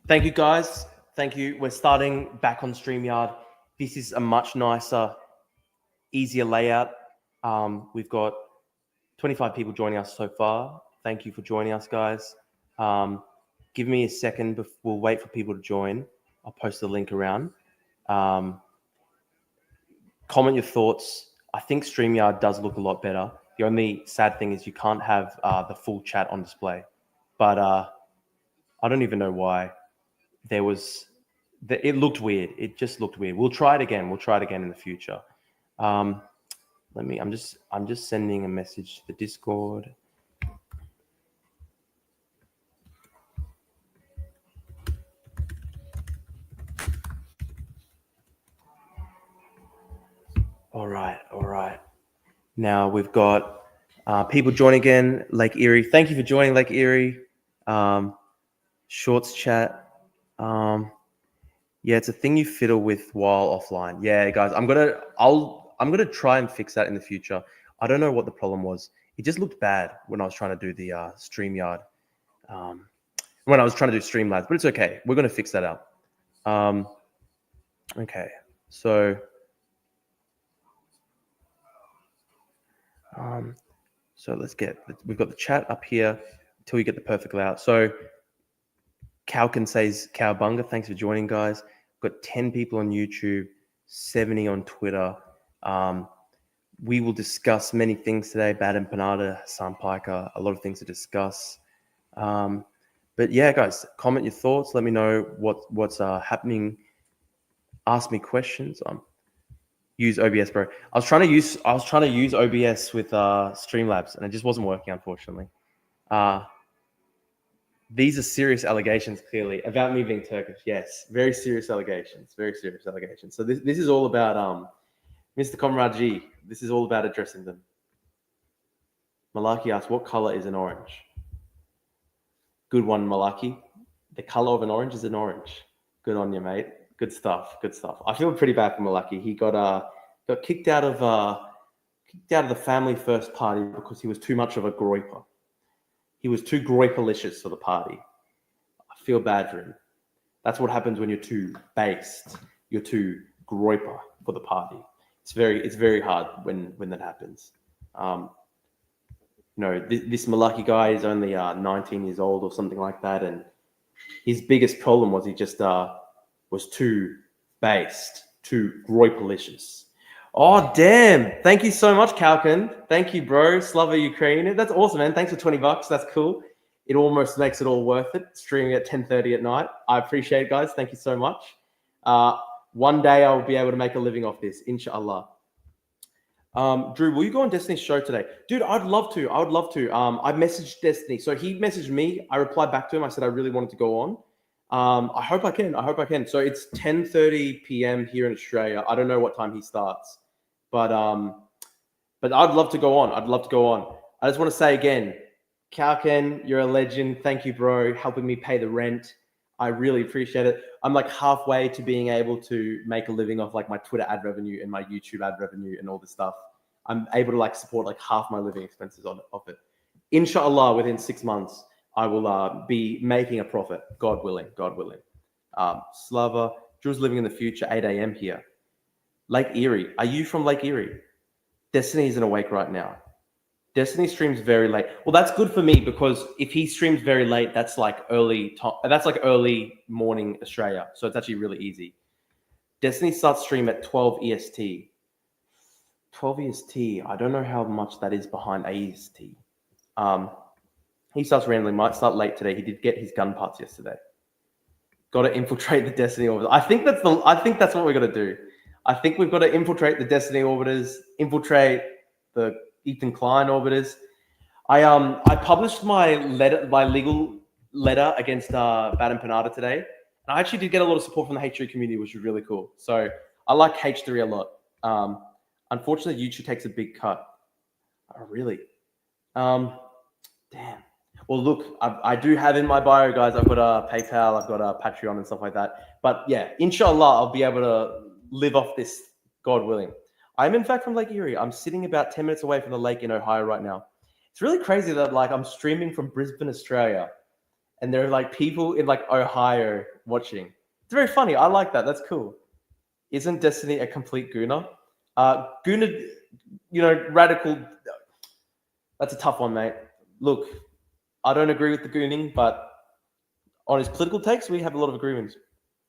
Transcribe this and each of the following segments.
Thank you, guys. Thank you. We're starting back on StreamYard. This is a much nicer, easier layout. We've got 25 people joining us so far. Thank you for joining us, guys. Give me a second. We'll wait for people to join. I'll post the link around. Comment your thoughts. I think StreamYard does look a lot better. The only sad thing is you can't have the full chat on display. But I don't even know why. It looked weird. It just looked weird. We'll try it again. We'll try it again in the future. I'm just sending a message to the Discord. All right. Now we've got people joining again. Lake Erie. Thank you for joining, Lake Erie. Shorts chat. Yeah, it's a thing you fiddle with while offline. Yeah, guys, I'm gonna try and fix that in the future. I don't know what the problem was. It just looked bad when I was trying to do the StreamYard. When I was trying to do Streamlabs, but it's okay. We're gonna fix that out. Okay, so we've got the chat up here until we get the perfect layout. So Cowkin says Cowbunga. Thanks for joining, guys. We've got 10 people on YouTube, 70 on Twitter. We will discuss many things today. Bad Empanada, Hassan Piker, a lot of things to discuss. But yeah, guys, comment your thoughts. Let me know what's happening. Ask me questions. Use OBS, bro. I was trying to use OBS with Streamlabs, and it just wasn't working, unfortunately. These are serious allegations, clearly, about me being Turkish. Yes, very serious allegations. Very serious allegations. So this is all about Mr. Komradji. This is all about addressing them. Malaki asks, what color is an orange? Good one, Malaki. The color of an orange is an orange. Good on you, mate. Good stuff. I feel pretty bad for Malaki. He got kicked out of the family first party because he was too much of a groiper. He was too groiperlicious for the party. I feel bad for him. That's what happens when you're too based. You're too groiper for the party. It's very hard when that happens. This Malaki guy is only 19 years old or something like that, and his biggest problem was he just was too based, too groiperlicious. Oh, damn. Thank you so much, Kalkin. Thank you, bro. Slava Ukraine. That's awesome, man. Thanks for $20. That's cool. It almost makes it all worth it, streaming at 10:30 at night. I appreciate it, guys. Thank you so much. One day I'll be able to make a living off this, inshallah. Drew, will you go on Destiny's show today? Dude, I'd love to. I would love to. I messaged Destiny. So he messaged me. I replied back to him. I said I really wanted to go on. I hope I can. So it's 10:30 p.m. here in Australia. I don't know what time he starts, but I'd love to go on. I just want to say again, Kalken, you're a legend. Thank you, bro, helping me pay the rent. I really appreciate it. I'm like halfway to being able to make a living off like my Twitter ad revenue and my YouTube ad revenue and all this stuff. I'm able to like support like half my living expenses of it. Inshallah, within 6 months, I will be making a profit, God willing. Slava, Drew's living in the future, 8 a.m. here. Lake Erie. Are you from Lake Erie? Destiny isn't awake right now. Destiny streams very late. Well, that's good for me because if he streams very late, that's like early morning Australia. So it's actually really easy. Destiny starts stream at 12 EST. 12 EST. I don't know how much that is behind AEST. He starts randomly. Might start late today. He did get his gun parts yesterday. Got to infiltrate the Destiny orbiters. I think that's what we're gonna do. I think we've got to infiltrate the Destiny orbiters, infiltrate the Ethan Klein orbiters. I published my legal letter against Bad Empanada today. And I actually did get a lot of support from the H3 community, which was really cool. So I like H3 a lot. Unfortunately, YouTube takes a big cut. Oh, really? Damn. Well, look, I do have in my bio, guys, I've got a PayPal, I've got a Patreon and stuff like that. But yeah, inshallah, I'll be able to live off this, God willing. I'm in fact from Lake Erie. I'm sitting about 10 minutes away from the lake in Ohio right now. It's really crazy that like I'm streaming from Brisbane, Australia, and there are like people in like Ohio watching. It's very funny. I like that. That's cool. Isn't Destiny a complete gooner? Gooner, radical. That's a tough one, mate. Look, I don't agree with the gooning, but on his political takes, we have a lot of agreements.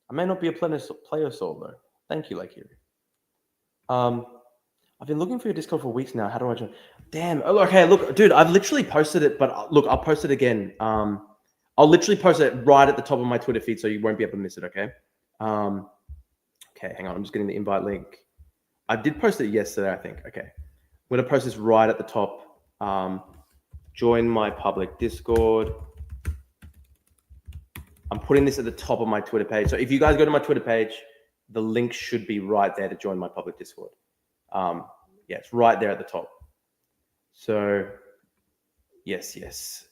I may not be a player soul though. Thank you, Lake Erie. I've been looking for your Discord for weeks now. How do I join? Damn. Oh, okay, look, dude, I've literally posted it, but look, I'll post it again. I'll literally post it right at the top of my Twitter feed, so you won't be able to miss it. Okay. Okay, hang on. I'm just getting the invite link. I did post it yesterday, I think. Okay, I'm gonna post this right at the top. Join my public Discord. I'm putting this at the top of my Twitter page. So if you guys go to my Twitter page, the link should be right there to join my public Discord. Yeah, it's right there at the top. So yes.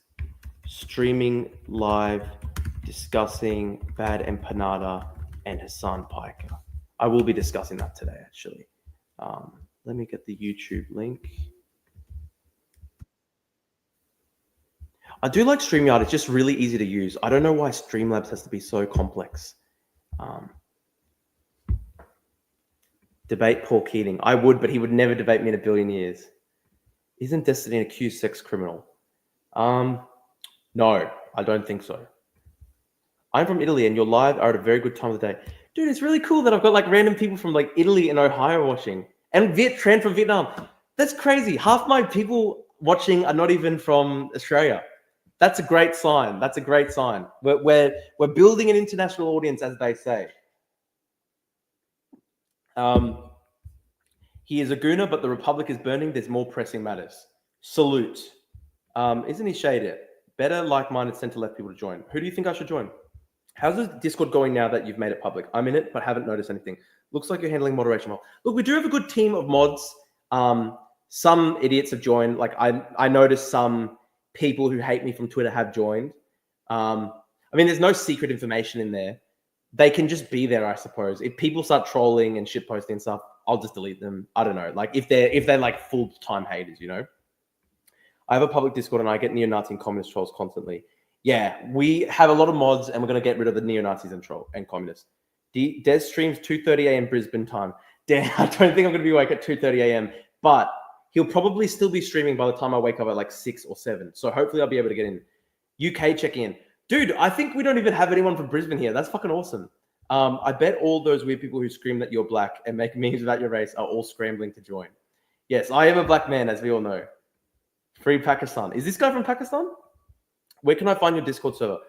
Streaming live, discussing Bad Empanada and Hassan Piker. I will be discussing that today, actually. Let me get the YouTube link. I do like StreamYard. It's just really easy to use. I don't know why Streamlabs has to be so complex. Debate Paul Keating. I would, but he would never debate me in a billion years. Isn't Destiny an accused sex criminal? No, I don't think so. I'm from Italy and you're live are at a very good time of the day. Dude, it's really cool that I've got like random people from like Italy and Ohio watching. And Trent from Vietnam. That's crazy. Half my people watching are not even from Australia. That's a great sign. That's a great sign. We're building an international audience, as they say. He is a gooner, but the Republic is burning. There's more pressing matters. Salute. Isn't he shaded? Better like-minded center-left people to join. Who do you think I should join? How's the Discord going now that you've made it public? I'm in it, but haven't noticed anything. Looks like you're handling moderation well. Look, we do have a good team of mods. Some idiots have joined. Like I noticed some people who hate me from Twitter have joined. I mean, there's no secret information in there. They can just be there, I suppose. If people start trolling and shitposting and stuff, I'll just delete them. I don't know. Like if they're like full-time haters, I have a public Discord and I get neo-Nazi and communist trolls constantly. Yeah, we have a lot of mods and we're going to get rid of the neo-Nazis and communists. Des streams 2:30 a.m. Brisbane time. Damn, I don't think I'm going to be awake at 2:30 a.m. But he'll probably still be streaming by the time I wake up at like 6 or 7. So hopefully I'll be able to get in. UK checking in. Dude, I think we don't even have anyone from Brisbane here. That's fucking awesome. I bet all those weird people who scream that you're black and make memes about your race are all scrambling to join. Yes, I am a black man, as we all know. Free Pakistan. Is this guy from Pakistan? Where can I find your Discord server?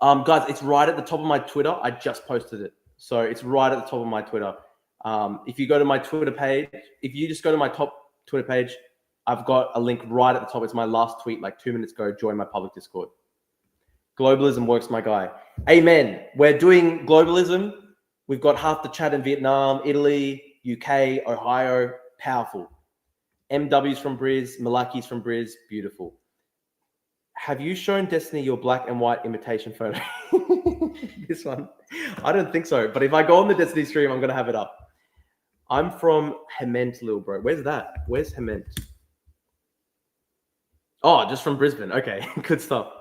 Guys, it's right at the top of my Twitter. I just posted it. So it's right at the top of my Twitter. If you go to my Twitter page, if you just go to my top Twitter page, I've got a link right at the top. It's my last tweet like 2 minutes ago. Join my public Discord. Globalism works, my guy. Amen. We're doing globalism. We've got half the chat in Vietnam, Italy, UK, Ohio. Powerful. MW's from Briz, Malaki's from Briz. Beautiful. Have you shown Destiny your black and white imitation photo? This one. I don't think so. But if I go on the Destiny stream, I'm going to have it up. I'm from Hement, little bro. Where's that? Where's Hement? Oh, just from Brisbane. Okay, good stuff.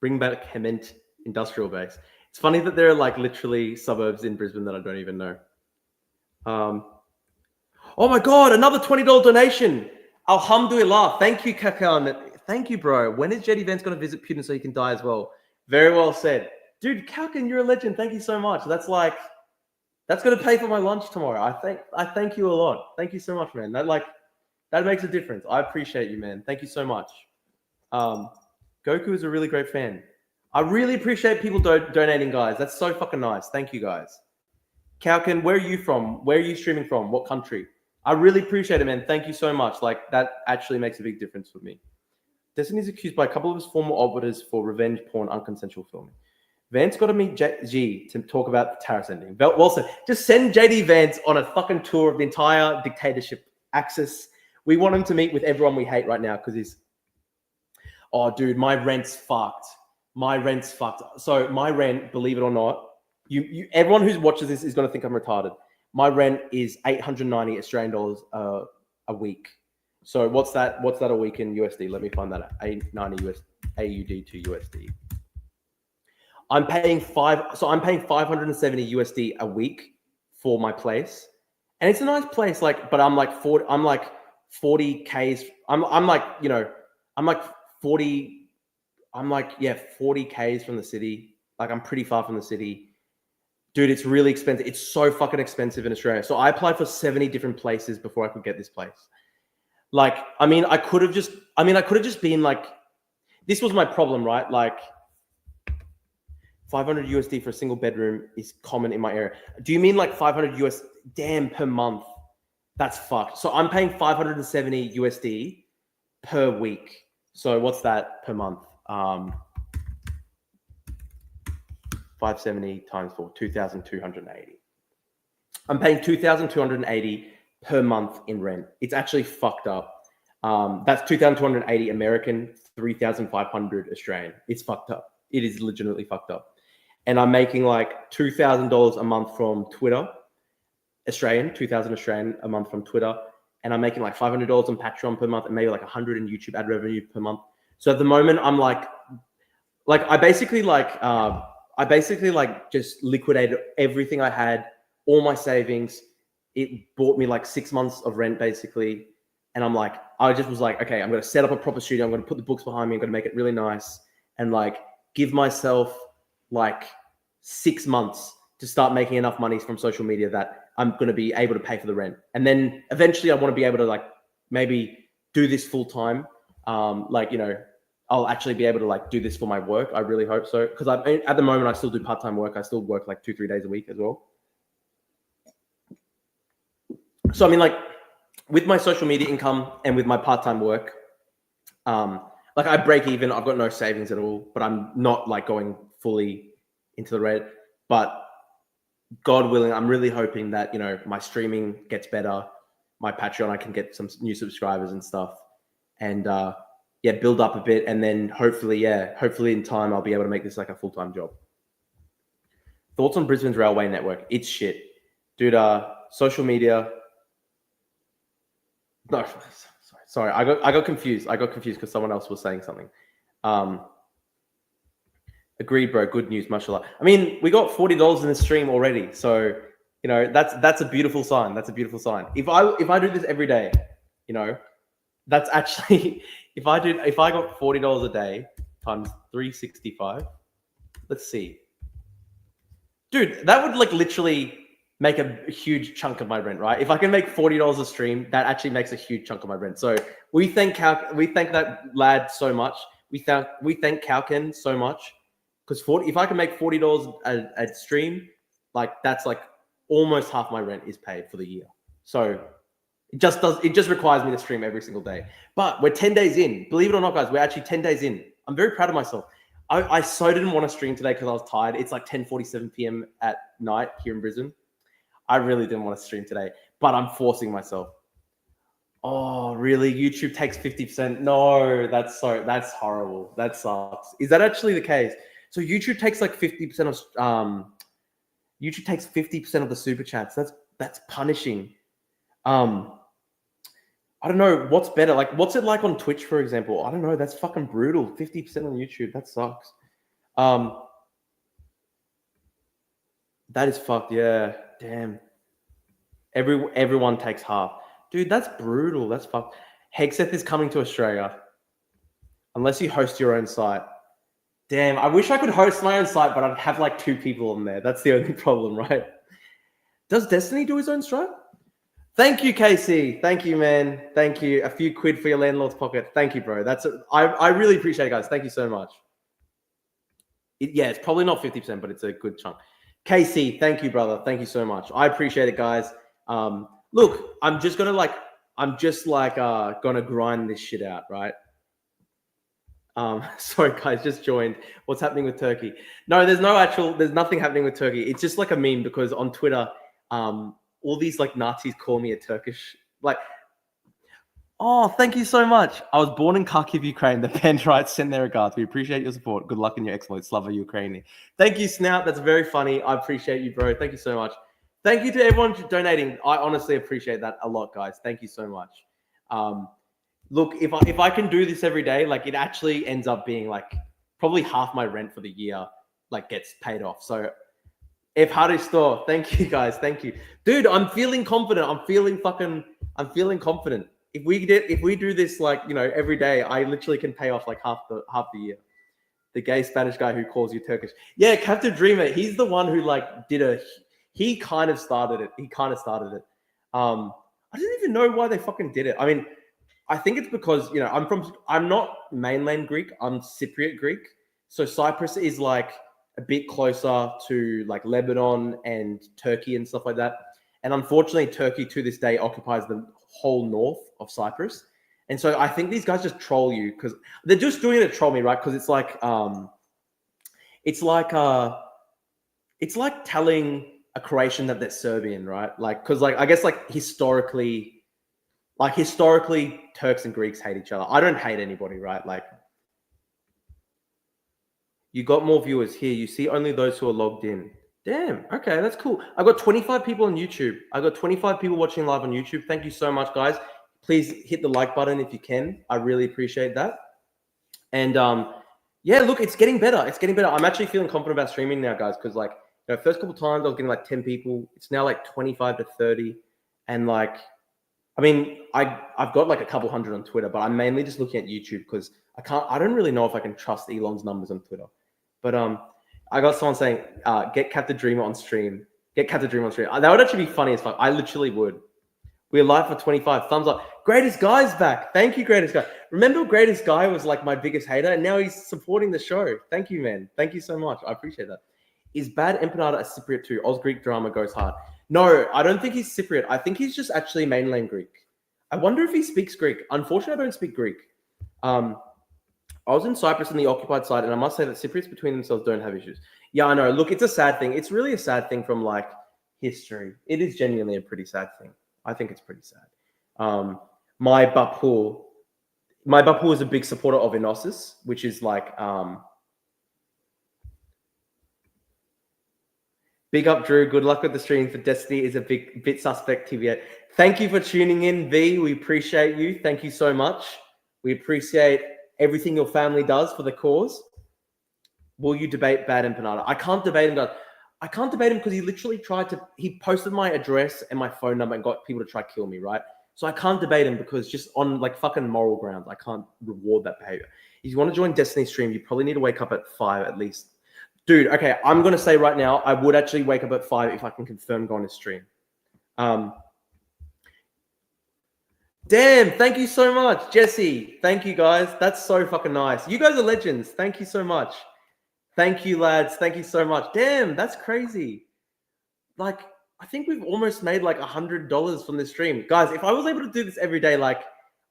Bring back Hement industrial base. It's funny that there are like literally suburbs in Brisbane that I don't even know. Oh my God, another $20 donation. Alhamdulillah. Thank you, Kakan. Thank you, bro. When is JD Vance going to visit Putin so he can die as well? Very well said. Dude, Kakan, you're a legend. Thank you so much. That's going to pay for my lunch tomorrow. I thank you a lot. Thank you so much, man. That makes a difference. I appreciate you, man. Thank you so much. Goku is a really great fan. I really appreciate people donating, guys. That's so fucking nice. Thank you, guys. Kalkin, where are you from? Where are you streaming from? What country? I really appreciate it, man. Thank you so much. Like, that actually makes a big difference for me. Destiny is accused by a couple of his former operatives for revenge porn, unconsensual filming. Vance got to meet G to talk about the Taris ending. Well said. Just send JD Vance on a fucking tour of the entire dictatorship axis. We want him to meet with everyone we hate right now because he's... Oh, dude, my rent's fucked. My rent's fucked. So my rent, believe it or not, everyone who watches this is going to think I'm retarded. My rent is 890 Australian dollars a week. So what's that a week in USD? Let me find that out. 890 AUD to USD. I'm paying 570 USD a week for my place. And it's a nice place, like, but I'm like 40 Ks. I'm like, you know, I'm like 40 Ks from the city. Like, I'm pretty far from the city. Dude, it's really expensive. It's so fucking expensive in Australia. So I applied for 70 different places before I could get this place. Like, I mean, I could have just been like, this was my problem, right? Like, 500 USD for a single bedroom is common in my area. Do you mean like 500 US? Damn, per month. That's fucked. So I'm paying 570 USD per week. So what's that per month? 570 times 4, 2,280. I'm paying 2,280 per month in rent. It's actually fucked up. That's 2,280 American, 3,500 Australian. It's fucked up. It is legitimately fucked up. And I'm making like $2,000 a month from Twitter, Australian, 2,000 Australian a month from Twitter. And I'm making like $500 on Patreon per month and maybe like 100 in YouTube ad revenue per month. So at the moment, I'm like I basically just liquidated everything I had, all my savings. It bought me like 6 months of rent basically. And I just was like, okay, I'm going to set up a proper studio. I'm going to put the books behind me. I'm going to make it really nice and like give myself like 6 months to start making enough money from social media that I'm going to be able to pay for the rent. And then eventually I want to be able to like maybe do this full time. Like, you know, I'll actually be able to like do this for my work. I really hope so. Because at the moment I still do part-time work. I still work like 2-3 days a week as well. So I mean, like with my social media income and with my part-time work, like I break even. I've got no savings at all, but I'm not like going fully into the red. But God willing, I'm really hoping that, you know, my streaming gets better. My Patreon, I can get some new subscribers and stuff, and build up a bit, and then hopefully in time I'll be able to make this like a full-time job. Thoughts on Brisbane's railway network? It's shit, dude. Social media. No, sorry. I got confused. Because someone else was saying something. Agreed, bro. Good news, mashallah. I mean, we got $40 in the stream already, so you know that's a beautiful sign. That's a beautiful sign. If I do this every day, you know, that's actually if I got $40 a day times 365. Let's see, dude. That would like literally make a huge chunk of my rent, right? If I can make $40 a stream, that actually makes a huge chunk of my rent. So we thank that lad so much. We thank Kalken so much, because if I can make $40 a stream, like that's like almost half my rent is paid for the year. So it just requires me to stream every single day. But we're 10 days in. Believe it or not, guys, we're actually 10 days in. I'm very proud of myself. I so didn't want to stream today because I was tired. It's like 10:47 p.m. at night here in Brisbane. I really didn't want to stream today, but I'm forcing myself. Oh, really? YouTube takes 50%? No, that's horrible. That sucks. Is that actually the case? So YouTube takes like 50% of YouTube takes 50% of the super chats. That's punishing. I don't know what's better. Like, what's it like on Twitch, for example? I don't know. That's fucking brutal. 50% on YouTube. That sucks. That is fucked. Yeah. Damn. Everyone takes half. Dude, that's brutal. That's fucked. Hexeth is coming to Australia. Unless you host your own site. Damn, I wish I could host my own site, but I'd have like 2 people on there. That's the only problem, right? Does Destiny do his own strike? Thank you, Casey. Thank you, man. Thank you. A few quid for your landlord's pocket. Thank you, bro. I really appreciate it, guys. Thank you so much. It's probably not 50%, but it's a good chunk. Casey, thank you, brother. Thank you so much. I appreciate it, guys. Look, I'm just gonna grind this shit out, right? Sorry, guys, just joined. What's happening with Turkey? No, there's nothing happening with Turkey. It's just like a meme because on Twitter, all these like Nazis call me a Turkish, like, oh, thank you so much. I was born in Kharkiv, Ukraine. The band writes, send their regards. We appreciate your support. Good luck in your exploits. Slava Ukraine. Thank you, Snout. That's very funny. I appreciate you, bro. Thank you so much. Thank you to everyone donating. I honestly appreciate that a lot, guys. Thank you so much. Look, if I can do this every day, like it actually ends up being like probably half my rent for the year. like gets paid off. So if Hari store, thank you guys, thank you, dude. I'm feeling confident. I'm feeling confident. If we do this like every day, I literally can pay off like half the year. The gay Spanish guy who calls you Turkish, yeah, Captain Dreamer. He's the one who like he kind of started it. I didn't even know why they fucking did it. I mean, I think it's because I'm not mainland Greek. I'm Cypriot Greek. So Cyprus is like a bit closer to like Lebanon and Turkey and stuff like that. And unfortunately, Turkey to this day occupies the whole north of Cyprus. And so I think these guys just troll you because they're just doing it to troll me, right? Because it's like telling a Croatian that they're Serbian, right? Like, because like I guess like historically Turks and Greeks hate each other. I don't hate anybody, right? Like, you got more viewers here. You see only those who are logged in. Damn. Okay, that's cool. I got 25 people on YouTube. I got 25 people watching live on YouTube. Thank you so much, guys. Please hit the like button if you can. I really appreciate that. And yeah, look, it's getting better. It's getting better. I'm actually feeling confident about streaming now, guys, because like first couple times I was getting like 10 people. It's now like 25 to 30, and like, I mean, I've got like a couple hundred on Twitter, but I'm mainly just looking at YouTube because I don't really know if I can trust Elon's numbers on Twitter. But I got someone saying, get Captain Dreamer on stream. Get Captain Dreamer on stream. That would actually be funny as fuck. I literally would. We're live for 25. Thumbs up. Greatest Guy's back. Thank you, Greatest Guy. Remember, Greatest Guy was like my biggest hater, and now he's supporting the show. Thank you, man. Thank you so much. I appreciate that. Is Bad Empanada a Cypriot too? Oz Greek drama goes hard. No, I don't think he's Cypriot. I think he's just actually mainland Greek. I wonder if he speaks Greek. Unfortunately, I don't speak Greek. I was in Cyprus on the occupied side, and I must say that Cypriots between themselves don't have issues. Yeah, I know. Look, it's a sad thing. It's really a sad thing from like history. It is genuinely a pretty sad thing. I think it's pretty sad. My Bapu is a big supporter of Enosis, which is like big up, Drew. Good luck with the stream for Destiny is a bit suspect TV. Thank you for tuning in, V. We appreciate you. Thank you so much. We appreciate everything your family does for the cause. Will you debate Bad Empanada? I can't debate him, guys. I can't debate him because he literally he posted my address and my phone number and got people to try to kill me, right? So I can't debate him because just on like fucking moral grounds, I can't reward that behavior. If you want to join Destiny stream, you probably need to wake up at 5 at least. Dude, okay, I'm going to say right now, I would actually wake up at 5 if I can confirm going to stream. Damn, thank you so much, Jesse. Thank you, guys. That's so fucking nice. You guys are legends. Thank you so much. Thank you, lads. Thank you so much. Damn, that's crazy. Like, I think we've almost made like $100 from this stream. Guys, if I was able to do this every day, like,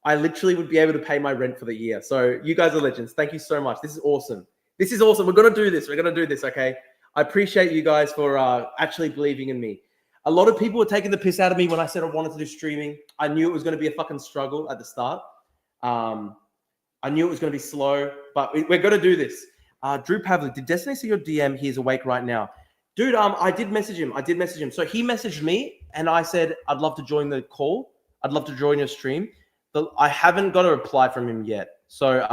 I literally would be able to pay my rent for the year. So you guys are legends. Thank you so much. This is awesome. This is awesome. We're going to do this. We're going to do this, okay? I appreciate you guys for actually believing in me. A lot of people were taking the piss out of me when I said I wanted to do streaming. I knew it was going to be a fucking struggle at the start. I knew it was going to be slow, but we're going to do this. Drew Pavlik, did Destiny see your DM? He is awake right now. Dude, I did message him. So he messaged me, and I said, I'd love to join the call. I'd love to join your stream. But I haven't got a reply from him yet. So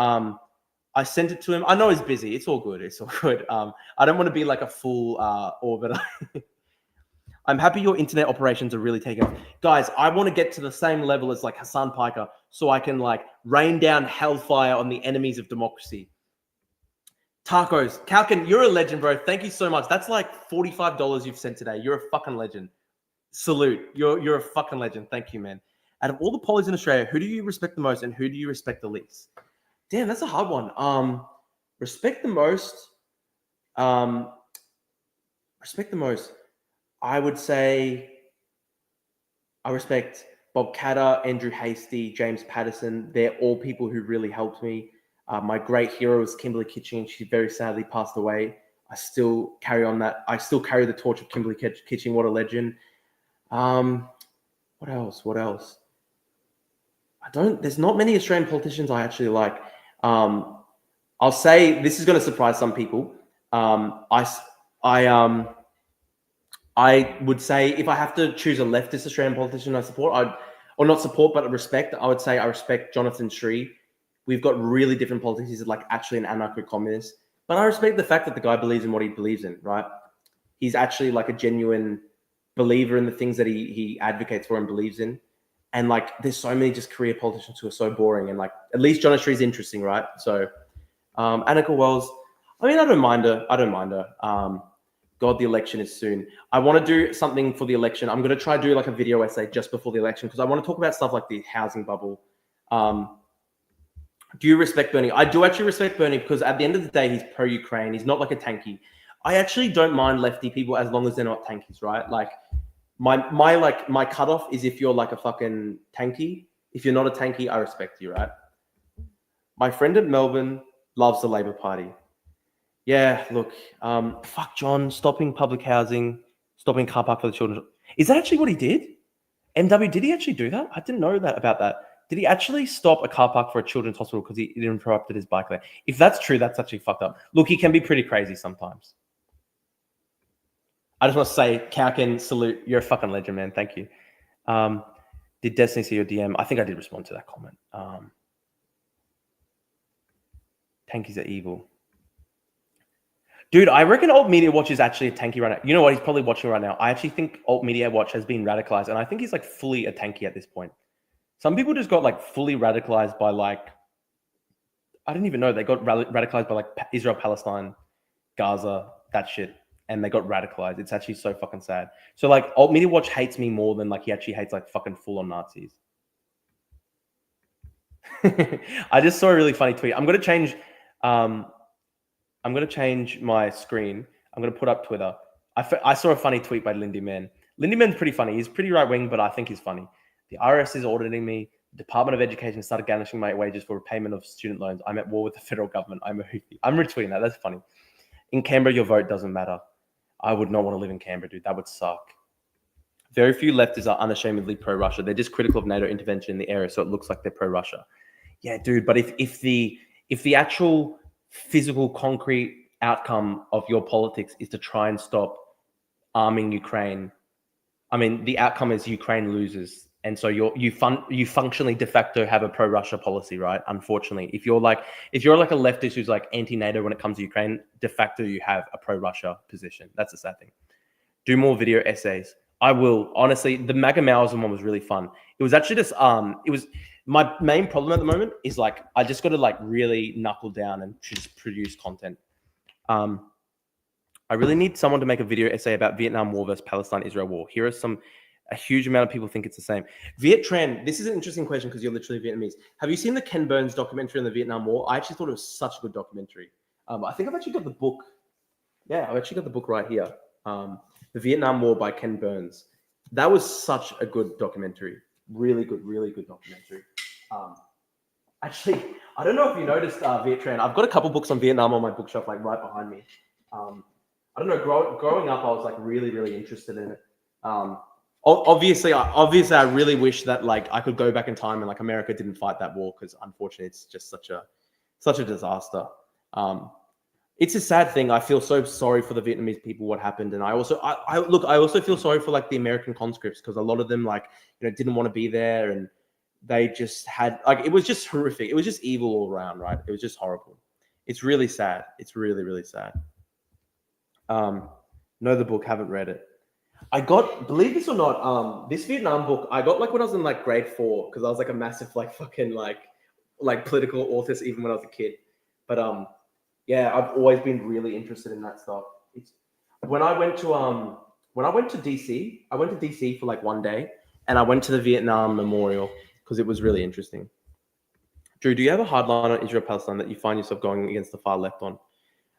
I sent it to him. I know he's busy. It's all good. It's all good. I don't want to be like a full orbiter. I'm happy your internet operations are really taking off. Guys, I want to get to the same level as like Hassan Piker so I can like rain down hellfire on the enemies of democracy. Tacos. Kalkin, you're a legend, bro. Thank you so much. That's like $45 you've sent today. You're a fucking legend. Salute. You're a fucking legend. Thank you, man. Out of all the polys in Australia, who do you respect the most and who do you respect the least? Damn, that's a hard one. Respect the most. I would say I respect Bob Catter, Andrew Hasty, James Patterson. They're all people who really helped me. My great hero is Kimberly Kitching. She very sadly passed away. I still carry on that. I still carry the torch of Kimberly Kitching. What a legend. What else? There's not many Australian politicians I actually like. I'll say this is going to surprise some people. I would say if I have to choose a leftist Australian politician I support, or not support, but respect, I would say I respect Jonathan Shree. We've got really different politics. He's like actually an anarcho-communist. But I respect the fact that the guy believes in what he believes in, right? He's actually like a genuine believer in the things that he advocates for and believes in. And like, there's so many just career politicians who are so boring. And like, at least John Street is interesting, right? So, Annika Wells, I mean, I don't mind her. God, the election is soon. I want to do something for the election. I'm going to try to do like a video essay just before the election because I want to talk about stuff like the housing bubble. Do you respect Bernie? I do actually respect Bernie because at the end of the day, he's pro-Ukraine. He's not like a tanky. I actually don't mind lefty people as long as they're not tankies, right? Like my cutoff is if you're like a fucking tanky. If you're not a tanky, I respect you, right? My friend at Melbourne loves the Labor Party. Yeah, look, fuck John, stopping public housing, stopping car park for the children. Is that actually what he did? MW, did he actually do that? I didn't know that about that. Did he actually stop a car park for a children's hospital because he interrupted his bike there? If that's true, that's actually fucked up. Look, he can be pretty crazy sometimes. I just want to say, Kauken, salute. You're a fucking legend, man. Thank you. Did Destiny see your DM? I think I did respond to that comment. Tankies are evil. Dude, I reckon Alt Media Watch is actually a tanky right now. You know what? He's probably watching right now. I actually think Alt Media Watch has been radicalized, and I think he's like fully a tanky at this point. Some people just got like fully radicalized by like, I didn't even know they got radicalized by like Israel, Palestine, Gaza, that shit. And they got radicalized. It's actually so fucking sad. So like Alt Media Watch hates me more than like he actually hates like fucking full on Nazis. I just saw a really funny tweet. I'm going to change my screen. I'm going to put up Twitter. I saw a funny tweet by Lindy Man. Lindy Man's pretty funny. He's pretty right wing, but I think he's funny. The IRS is auditing me. The Department of Education started garnishing my wages for repayment of student loans. I'm at war with the federal government. I'm retweeting that. That's funny. In Canberra, your vote doesn't matter. I would not want to live in Canberra, dude. That would suck. Very few leftists are unashamedly pro-Russia. They're just critical of NATO intervention in the area, so it looks like they're pro-Russia. Yeah, dude. But if the actual physical, concrete outcome of your politics is to try and stop arming Ukraine, I mean, the outcome is Ukraine loses, and so you functionally de facto have a pro-Russia policy, right? Unfortunately, if you're like a leftist who's like anti-NATO when it comes to Ukraine, de facto you have a pro-Russia position. That's the sad thing. Do more video essays. I will. Honestly, the MAGA Maoism one was really fun. It was actually just it was my main problem at the moment is like I just got to like really knuckle down and just produce content. I really need someone to make a video essay about Vietnam War versus Palestine-Israel war. Here are a huge amount of people think it's the same. Viet-Tran, this is an interesting question because you're literally Vietnamese. Have you seen the Ken Burns documentary on the Vietnam War? I actually thought it was such a good documentary. I think I've actually got the book. Yeah, I've actually got the book right here. The Vietnam War by Ken Burns. That was such a good documentary. Really good documentary. Actually, I don't know if you noticed Viet-Tran. I've got a couple books on Vietnam on my bookshelf, like right behind me. I don't know. Growing up, I was like really interested in it. Obviously, I really wish that like I could go back in time and like America didn't fight that war because unfortunately, it's just such a disaster. It's a sad thing. I feel so sorry for the Vietnamese people what happened, and I also feel sorry for like the American conscripts because a lot of them like didn't want to be there and they just had like it was just horrific. It was just evil all around, right? It was just horrible. It's really sad. It's really sad. Know the book, haven't read it. I got, believe this or not, this Vietnam book I got like when I was in like grade 4 because I was like a massive like fucking like political autist even when I was a kid. But yeah, I've always been really interested in that stuff. It's when I went to DC, I went to DC for like one day and I went to the Vietnam Memorial because it was really interesting. Drew, do you have a hard line on Israel Palestine that you find yourself going against the far left on?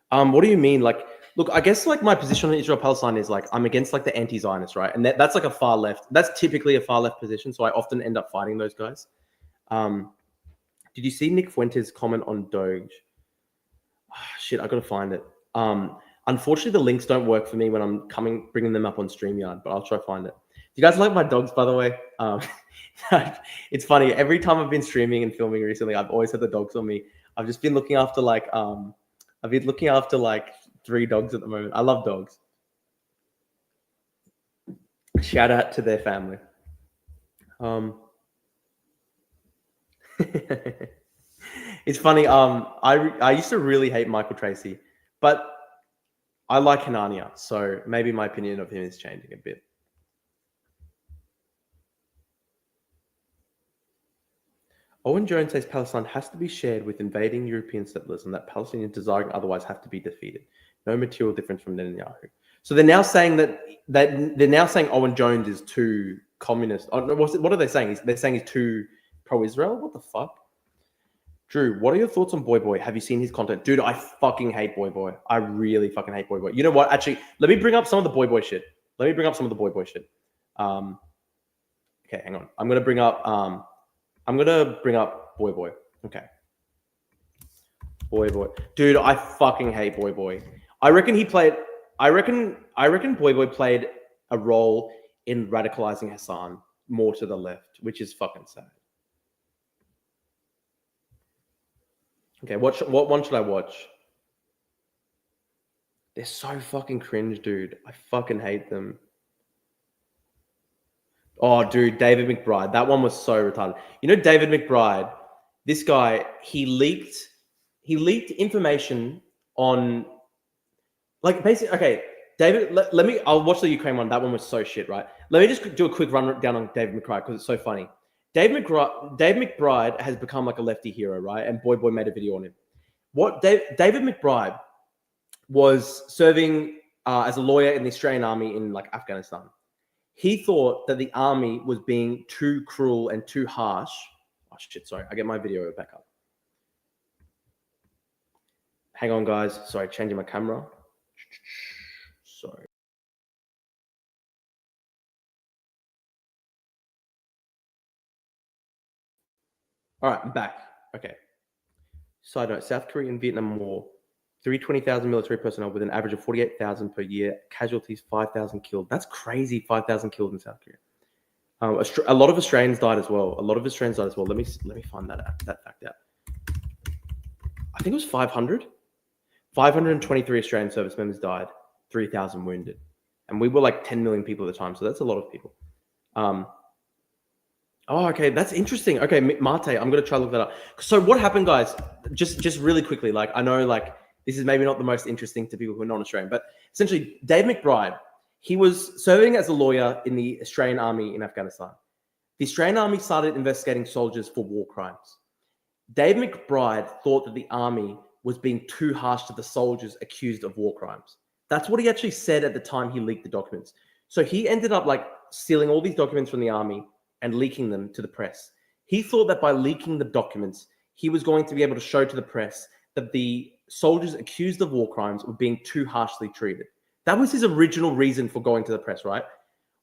What do you mean? Like, look, I guess like my position on Israel Palestine is like I'm against like the anti-Zionists, right? And that's like a far left. That's typically a far left position, so I often end up fighting those guys. Did you see Nick Fuentes' comment on Doge? Oh, shit, I gotta find it. Unfortunately, the links don't work for me when I'm bringing them up on StreamYard, but I'll try to find it. Do you guys like my dogs, by the way? It's funny. Every time I've been streaming and filming recently, I've always had the dogs on me. I've just been looking after like 3 dogs at the moment. I love dogs. Shout out to their family. It's funny. I used to really hate Michael Tracy, But I like Hanania, so maybe my opinion of him is changing a bit. Owen Jones says Palestine has to be shared with invading European settlers and that Palestinians desiring otherwise have to be defeated. No material difference from Netanyahu. So they're now saying that they're now saying Owen Jones is too communist. What are they saying? They're saying he's too pro-Israel? What the fuck? Drew, what are your thoughts on Boy Boy? Have you seen his content? Dude, I fucking hate Boy Boy. I really fucking hate Boy Boy. You know what? Actually, let me bring up some of the Boy Boy shit. Okay, hang on. I'm gonna bring up Boy Boy. Okay. Boy Boy. Dude, I fucking hate Boy Boy. I reckon Boy Boy played a role in radicalizing Hassan more to the left, which is fucking sad. Okay, what one should I watch? They're so fucking cringe, dude. I fucking hate them. Oh, dude, David McBride. That one was so retarded. You know, David McBride, this guy, he leaked information on, like, basically, okay, David, I'll watch the Ukraine one. That one was so shit, right? Let me just do a quick run down on David McBride because it's so funny. Dave McBride has become like a lefty hero, right? And Boy Boy made a video on him. David McBride was serving as a lawyer in the Australian army in like Afghanistan. He thought that the army was being too cruel and too harsh. Oh shit, sorry. I get my video back up. Hang on, guys. Sorry, changing my camera. Sorry. All right, I'm back. Okay. Side note, South Korea and Vietnam War, 320,000 military personnel with an average of 48,000 per year, casualties 5,000 killed. That's crazy, 5,000 killed in South Korea. A lot of Australians died as well. Let me find that fact out. I think it was 500. 523 Australian service members died, 3,000 wounded. And we were like 10 million people at the time, so that's a lot of people. Oh, okay, that's interesting. Okay, Mate, I'm gonna try to look that up. So what happened, guys? Just really quickly, like I know, like this is maybe not the most interesting to people who are non-Australian, but essentially, Dave McBride, he was serving as a lawyer in the Australian Army in Afghanistan. The Australian Army started investigating soldiers for war crimes. Dave McBride thought that the Army was being too harsh to the soldiers accused of war crimes. That's what he actually said at the time he leaked the documents. So he ended up like stealing all these documents from the Army and leaking them to the press. He thought that by leaking the documents, he was going to be able to show to the press that the soldiers accused of war crimes were being too harshly treated. That was his original reason for going to the press, right?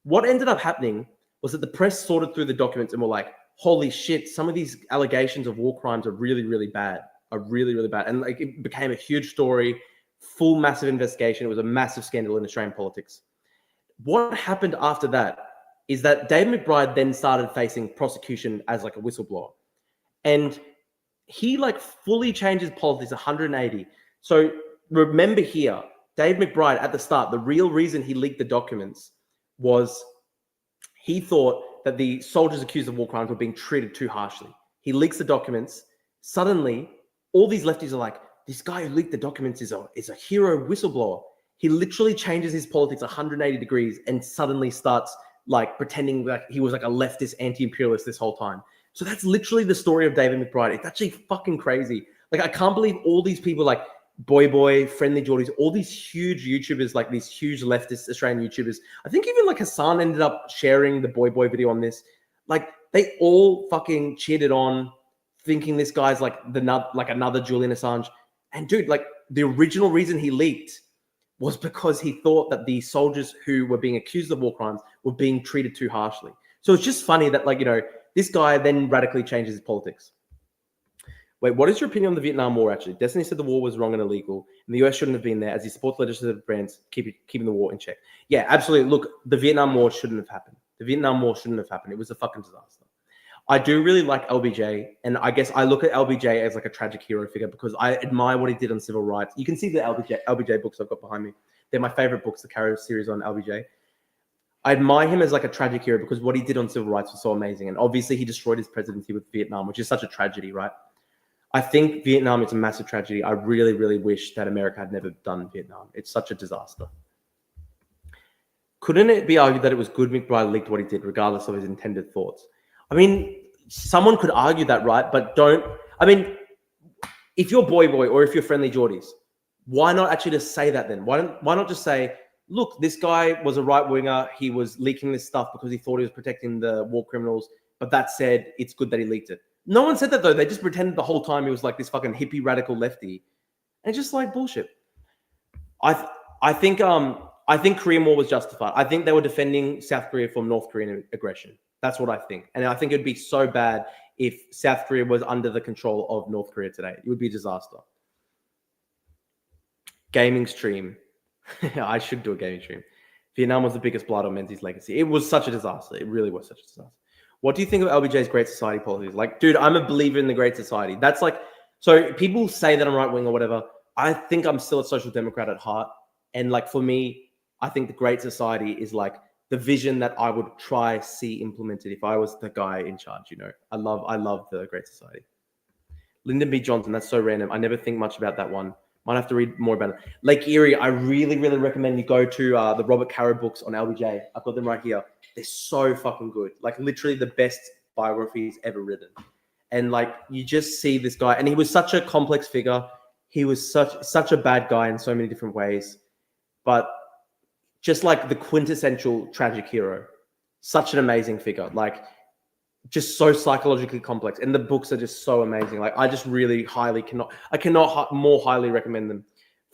What ended up happening was that the press sorted through the documents and were like, holy shit, some of these allegations of war crimes are really, really bad, And like it became a huge story, full massive investigation. It was a massive scandal in Australian politics. What happened after that is that Dave McBride then started facing prosecution as like a whistleblower. And he like fully changed his politics 180. So remember here, Dave McBride at the start, the real reason he leaked the documents was he thought that the soldiers accused of war crimes were being treated too harshly. He leaks the documents. Suddenly, all these lefties are like, this guy who leaked the documents is a hero whistleblower. He literally changes his politics 180 degrees and suddenly starts like pretending like he was like a leftist anti-imperialist this whole time. So that's literally the story of David McBride. It's actually fucking crazy. Like I can't believe all these people like Boy, Friendly Geordies, all these huge YouTubers, like these huge leftist Australian YouTubers. I think even like Hassan ended up sharing the Boy video on this. Like they all fucking cheered on, thinking this guy's like another Julian Assange. And dude, like the original reason he leaked was because he thought that the soldiers who were being accused of war crimes were being treated too harshly. So it's just funny that, like, you know, this guy then radically changes his politics. Wait, what is your opinion on the Vietnam War, actually? Destiny said the war was wrong and illegal, and the US shouldn't have been there as he supports legislative brands keeping the war in check. Yeah, absolutely. Look, the Vietnam War shouldn't have happened. It was a fucking disaster. I do really like LBJ, and I guess I look at LBJ as like a tragic hero figure because I admire what he did on civil rights. You can see the LBJ books I've got behind me. They're my favorite books, the Carrier series on LBJ. I admire him as like a tragic hero because what he did on civil rights was so amazing. And obviously he destroyed his presidency with Vietnam, which is such a tragedy, right? I think Vietnam is a massive tragedy. I really, really wish that America had never done Vietnam. It's such a disaster. Couldn't it be argued that it was good McBride leaked what he did, regardless of his intended thoughts? I mean, someone could argue that, right? But don't. I mean, if you're boy or if you're friendly Geordies, why not actually just say that then? Why not just say, look, this guy was a right winger. He was leaking this stuff because he thought he was protecting the war criminals. But that said, it's good that he leaked it. No one said that though. They just pretended the whole time he was like this fucking hippie radical lefty, and it's just like bullshit. I think Korean War was justified. I think they were defending South Korea from North Korean aggression. That's what I think, and I think it'd be so bad if South Korea was under the control of North Korea today. It would be a disaster. Gaming stream. I should do a gaming stream. Vietnam was the biggest blight on Menzies' legacy. It was such a disaster. It really was such a disaster. What do you think of LBJ's Great Society policies? Like, dude, I'm a believer in the Great Society. That's like, so people say that I'm right wing or whatever. I think I'm still a social democrat at heart. And like, for me, I think the Great Society is like the vision that I would try see implemented if I was the guy in charge, you know. I love the Great Society. Lyndon B. Johnson, that's so random. I never think much about that one. Might have to read more about it. Lake Erie, I really, really recommend you go to the Robert Caro books on LBJ. I've got them right here. They're so fucking good. Like literally the best biographies ever written. And like you just see this guy, and he was such a complex figure. He was such a bad guy in so many different ways, but just like the quintessential tragic hero. Such an amazing figure. Like just so psychologically complex, and the books are just so amazing. Like I just really cannot more highly recommend them.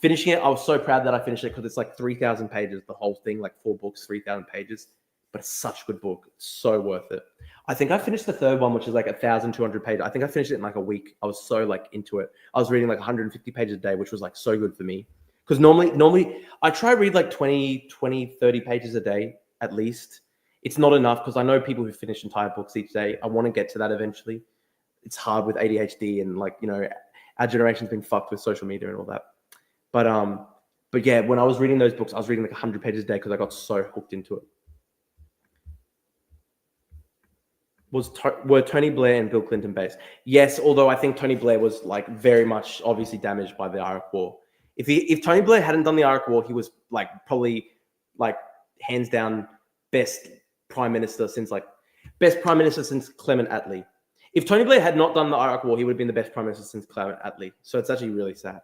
Finishing it, I was so proud that I finished it because it's like 3,000 pages, the whole thing, like 4 books, 3,000 pages. But it's such a good book. It's so worth it. I think I finished the third one, which is like 1,200 pages. I think I finished it in like a week. I was so like into it. I was reading like 150 pages a day, which was like so good for me. Because normally I try to read like 20, 30 pages a day at least. It's not enough because I know people who finish entire books each day. I want to get to that eventually. It's hard with ADHD and like, you know, our generation's been fucked with social media and all that. But yeah, when I was reading those books, I was reading like 100 pages a day because I got so hooked into it. Were Tony Blair and Bill Clinton based? Yes, although I think Tony Blair was like very much obviously damaged by the Iraq War. If Tony Blair hadn't done the Iraq War, he was like probably like hands down best prime minister since Clement Attlee. If Tony Blair had not done the Iraq War, he would have been the best prime minister since Clement Attlee. So it's actually really sad.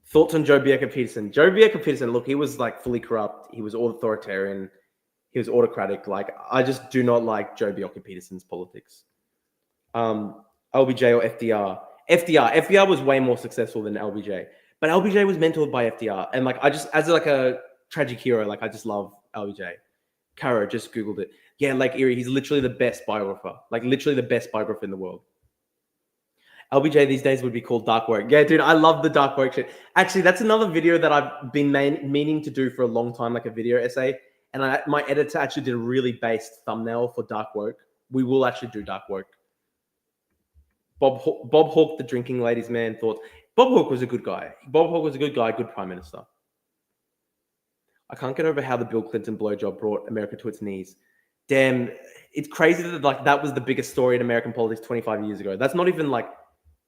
Thoughts on Joe Bjerke-Peterson? Joe Bjerke-Peterson, look, he was like fully corrupt. He was authoritarian. He was autocratic. Like, I just do not like Joe Bjelke-Peterson's politics. LBJ or FDR? FDR was way more successful than LBJ. But LBJ was mentored by FDR. And like, I just, as like a tragic hero, like I just love LBJ. Caro, just Googled it. Yeah, Lake Erie, he's literally the best biographer. Like literally the best biographer in the world. LBJ these days would be called dark work. Yeah, dude, I love the dark work shit. Actually, that's another video that I've been meaning to do for a long time, like a video essay. And my editor actually did a really based thumbnail for dark work. We will actually do dark work. Bob Hawke, the drinking ladies man, thought Bob Hawke was a good guy. Bob Hawke was a good guy, good prime minister. I can't get over how the Bill Clinton blowjob brought America to its knees. Damn, it's crazy that like that was the biggest story in American politics 25 years ago. That's not even like,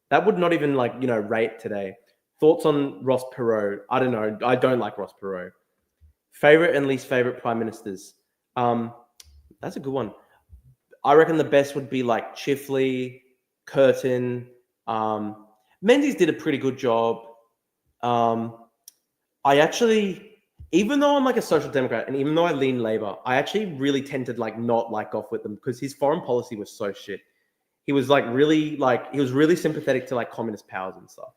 that would not even like, you know, rate today. Thoughts on Ross Perot? I don't know. I don't like Ross Perot. Favorite and least favorite prime ministers? That's a good one. I reckon the best would be like Chifley, Curtin. Menzies did a pretty good job. I actually, even though I'm like a social democrat and even though I lean Labour, I actually really tend to like not like Gough Whitlam because his foreign policy was so shit. He was really sympathetic to like communist powers and stuff.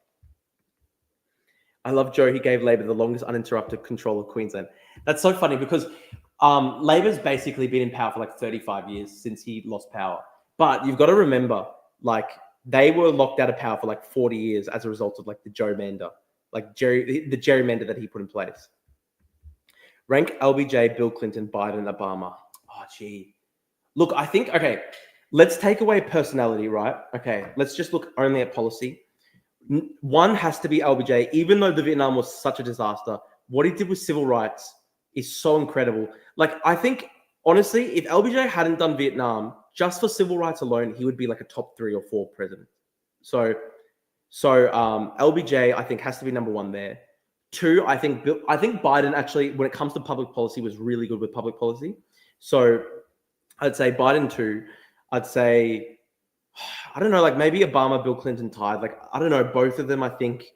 I love Joe. He gave Labour the longest uninterrupted control of Queensland. That's so funny because Labour's basically been in power for like 35 years since he lost power. But you've got to remember, like, they were locked out of power for like 40 years as a result of like the gerrymander, like the gerrymander that he put in place. Rank LBJ, Bill Clinton, Biden, Obama. Oh, gee. Look, I think, okay, let's take away personality, right? Okay, let's just look only at policy. One has to be LBJ, even though the Vietnam was such a disaster. What he did with civil rights is so incredible. Like, I think, honestly, if LBJ hadn't done Vietnam, just for civil rights alone, he would be like a top 3 or 4 president. So LBJ, I think, has to be number 1 there. 2, I think Biden actually, when it comes to public policy, was really good with public policy. So I'd say Biden 2. I'd say, I don't know, like maybe Obama, Bill Clinton tied. Like, I don't know, both of them, I think,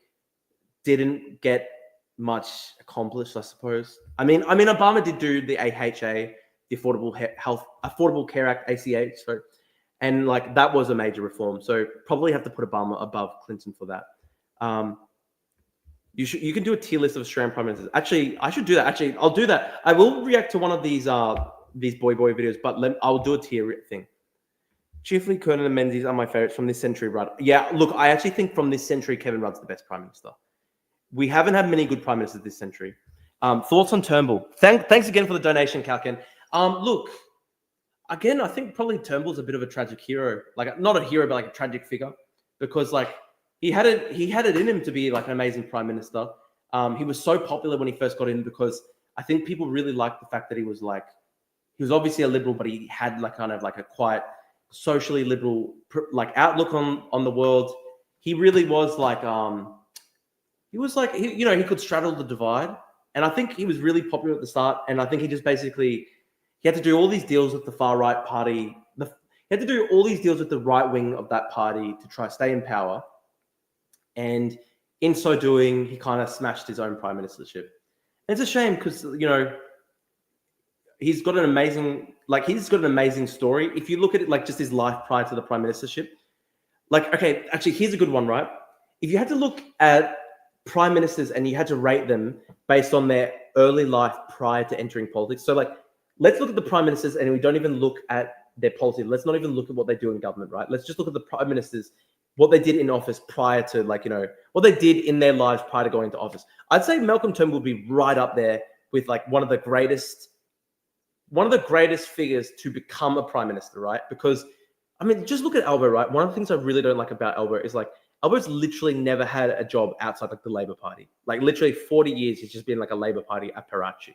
didn't get much accomplished, I suppose. I mean, Obama did do the AHA, the Affordable Care Act, ACH. So, and like that was a major reform. So probably have to put Obama above Clinton for that. You can do a tier list of Australian prime ministers. Actually, I should do that. Actually, I'll do that. I will react to one of these boy videos, but I'll do a tier thing. Chiefly Kernan and Menzies are my favorites from this century, Rudd. Yeah, look, I actually think from this century, Kevin Rudd's the best prime minister. We haven't had many good prime ministers this century. Thoughts on Turnbull? Thanks again for the donation, Kalkin. Look, again, I think probably Turnbull's a bit of a tragic hero. Like, not a hero, but like a tragic figure. Because like he had it in him to be like an amazing prime minister. He was so popular when he first got in because I think people really liked the fact that he was obviously a liberal, but he had like kind of like a quiet, socially liberal like outlook on the world. He really was like he could straddle the divide, and I think he was really popular at the start. And I think he just basically he had to do all these deals with the far right party. He had to do all these deals with the right wing of that party to try to stay in power, and in so doing, he kind of smashed his own prime ministership. And it's a shame because he's got an amazing story. If you look at it like just his life prior to the prime ministership, like, okay, actually, here's a good one, right? If you had to look at prime ministers and you had to rate them based on their early life prior to entering politics. So like, let's look at the prime ministers and we don't even look at their policy. Let's not even look at what they do in government, right? Let's just look at the prime ministers, what they did in office prior to what they did in their lives prior to going into office. I'd say Malcolm Turnbull would be right up there with like one of the greatest figures to become a prime minister, right? Because, I mean, just look at Albert, right? One of the things I really don't like about Albert is like, Albert's literally never had a job outside like the Labour Party. Like literally 40 years, he's just been like a Labour Party apparatchik.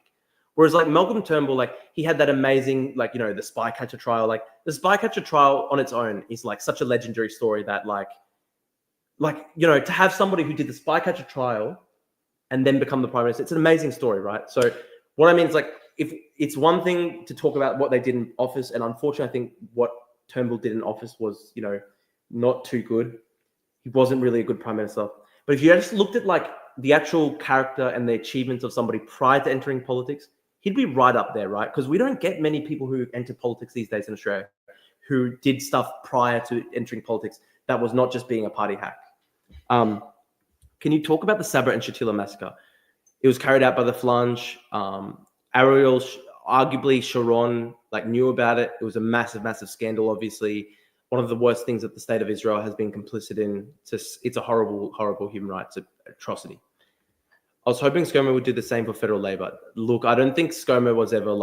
Whereas like Malcolm Turnbull, like he had that amazing, like, the Spycatcher trial. Like the Spycatcher trial on its own is like such a legendary story that to have somebody who did the Spycatcher trial and then become the prime minister, it's an amazing story, right? So what I mean is like, if it's one thing to talk about what they did in office, and unfortunately, I think what Turnbull did in office was, not too good. He wasn't really a good prime minister. But if you just looked at like the actual character and the achievements of somebody prior to entering politics, he'd be right up there, right? Because we don't get many people who enter politics these days in Australia who did stuff prior to entering politics that was not just being a party hack. Can you talk about the Sabra and Shatila massacre? It was carried out by the Flange. Ariel, arguably Sharon, knew about it. It was a massive, massive scandal, obviously. One of the worst things that the state of Israel has been complicit in. It's a horrible, horrible human rights atrocity. I was hoping ScoMo would do the same for federal Labor. Look, I don't think ScoMo was ever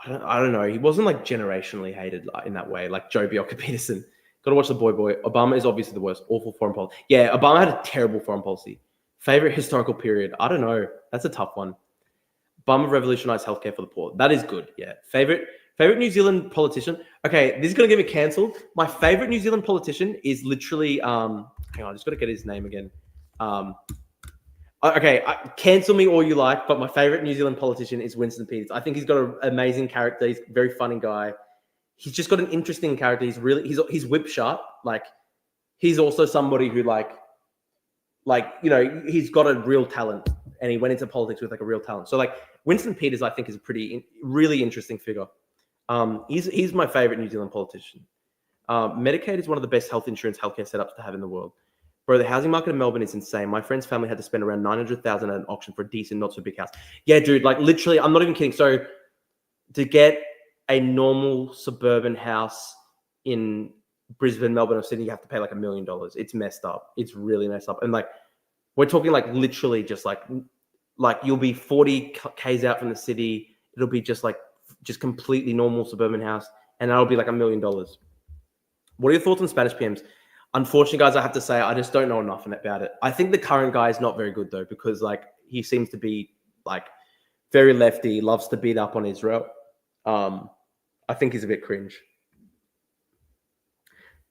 I don't know. He wasn't generationally hated in that way, like Joe Bjelke-Peterson. Got to watch the boy. Obama is obviously the worst. Awful foreign policy. Yeah, Obama had a terrible foreign policy. Favorite historical period? I don't know. That's a tough one. Obama revolutionized healthcare for the poor. That is good. Yeah. Favorite New Zealand politician? Okay, this is going to get me cancelled. My favorite New Zealand politician is literally, hang on, I just got to get his name again. Okay, cancel me all you like, but my favorite New Zealand politician is Winston Peters. I think he's got an amazing character. He's a very funny guy. He's just got an interesting character. He's whip sharp. He's also somebody who he's got a real talent, and he went into politics with a real talent. So Winston Peters, I think, is a really interesting figure. He's my favorite New Zealand politician. Medicaid is one of the best healthcare setups to have in the world. Bro, the housing market in Melbourne is insane. My friend's family had to spend around $900,000 at an auction for a decent, not so big house. Yeah, dude, literally, I'm not even kidding. So to get a normal suburban house in Brisbane, Melbourne, or Sydney, you have to pay $1 million. It's messed up. It's really messed up. And we're talking literally just you'll be 40 Ks out from the city. It'll be just completely normal suburban house, and that'll be $1 million. What are your thoughts on Spanish PMs? Unfortunately, guys, I have to say I just don't know enough about it. I think the current guy is not very good though, because he seems to be very lefty, loves to beat up on Israel. I I think he's a bit cringe.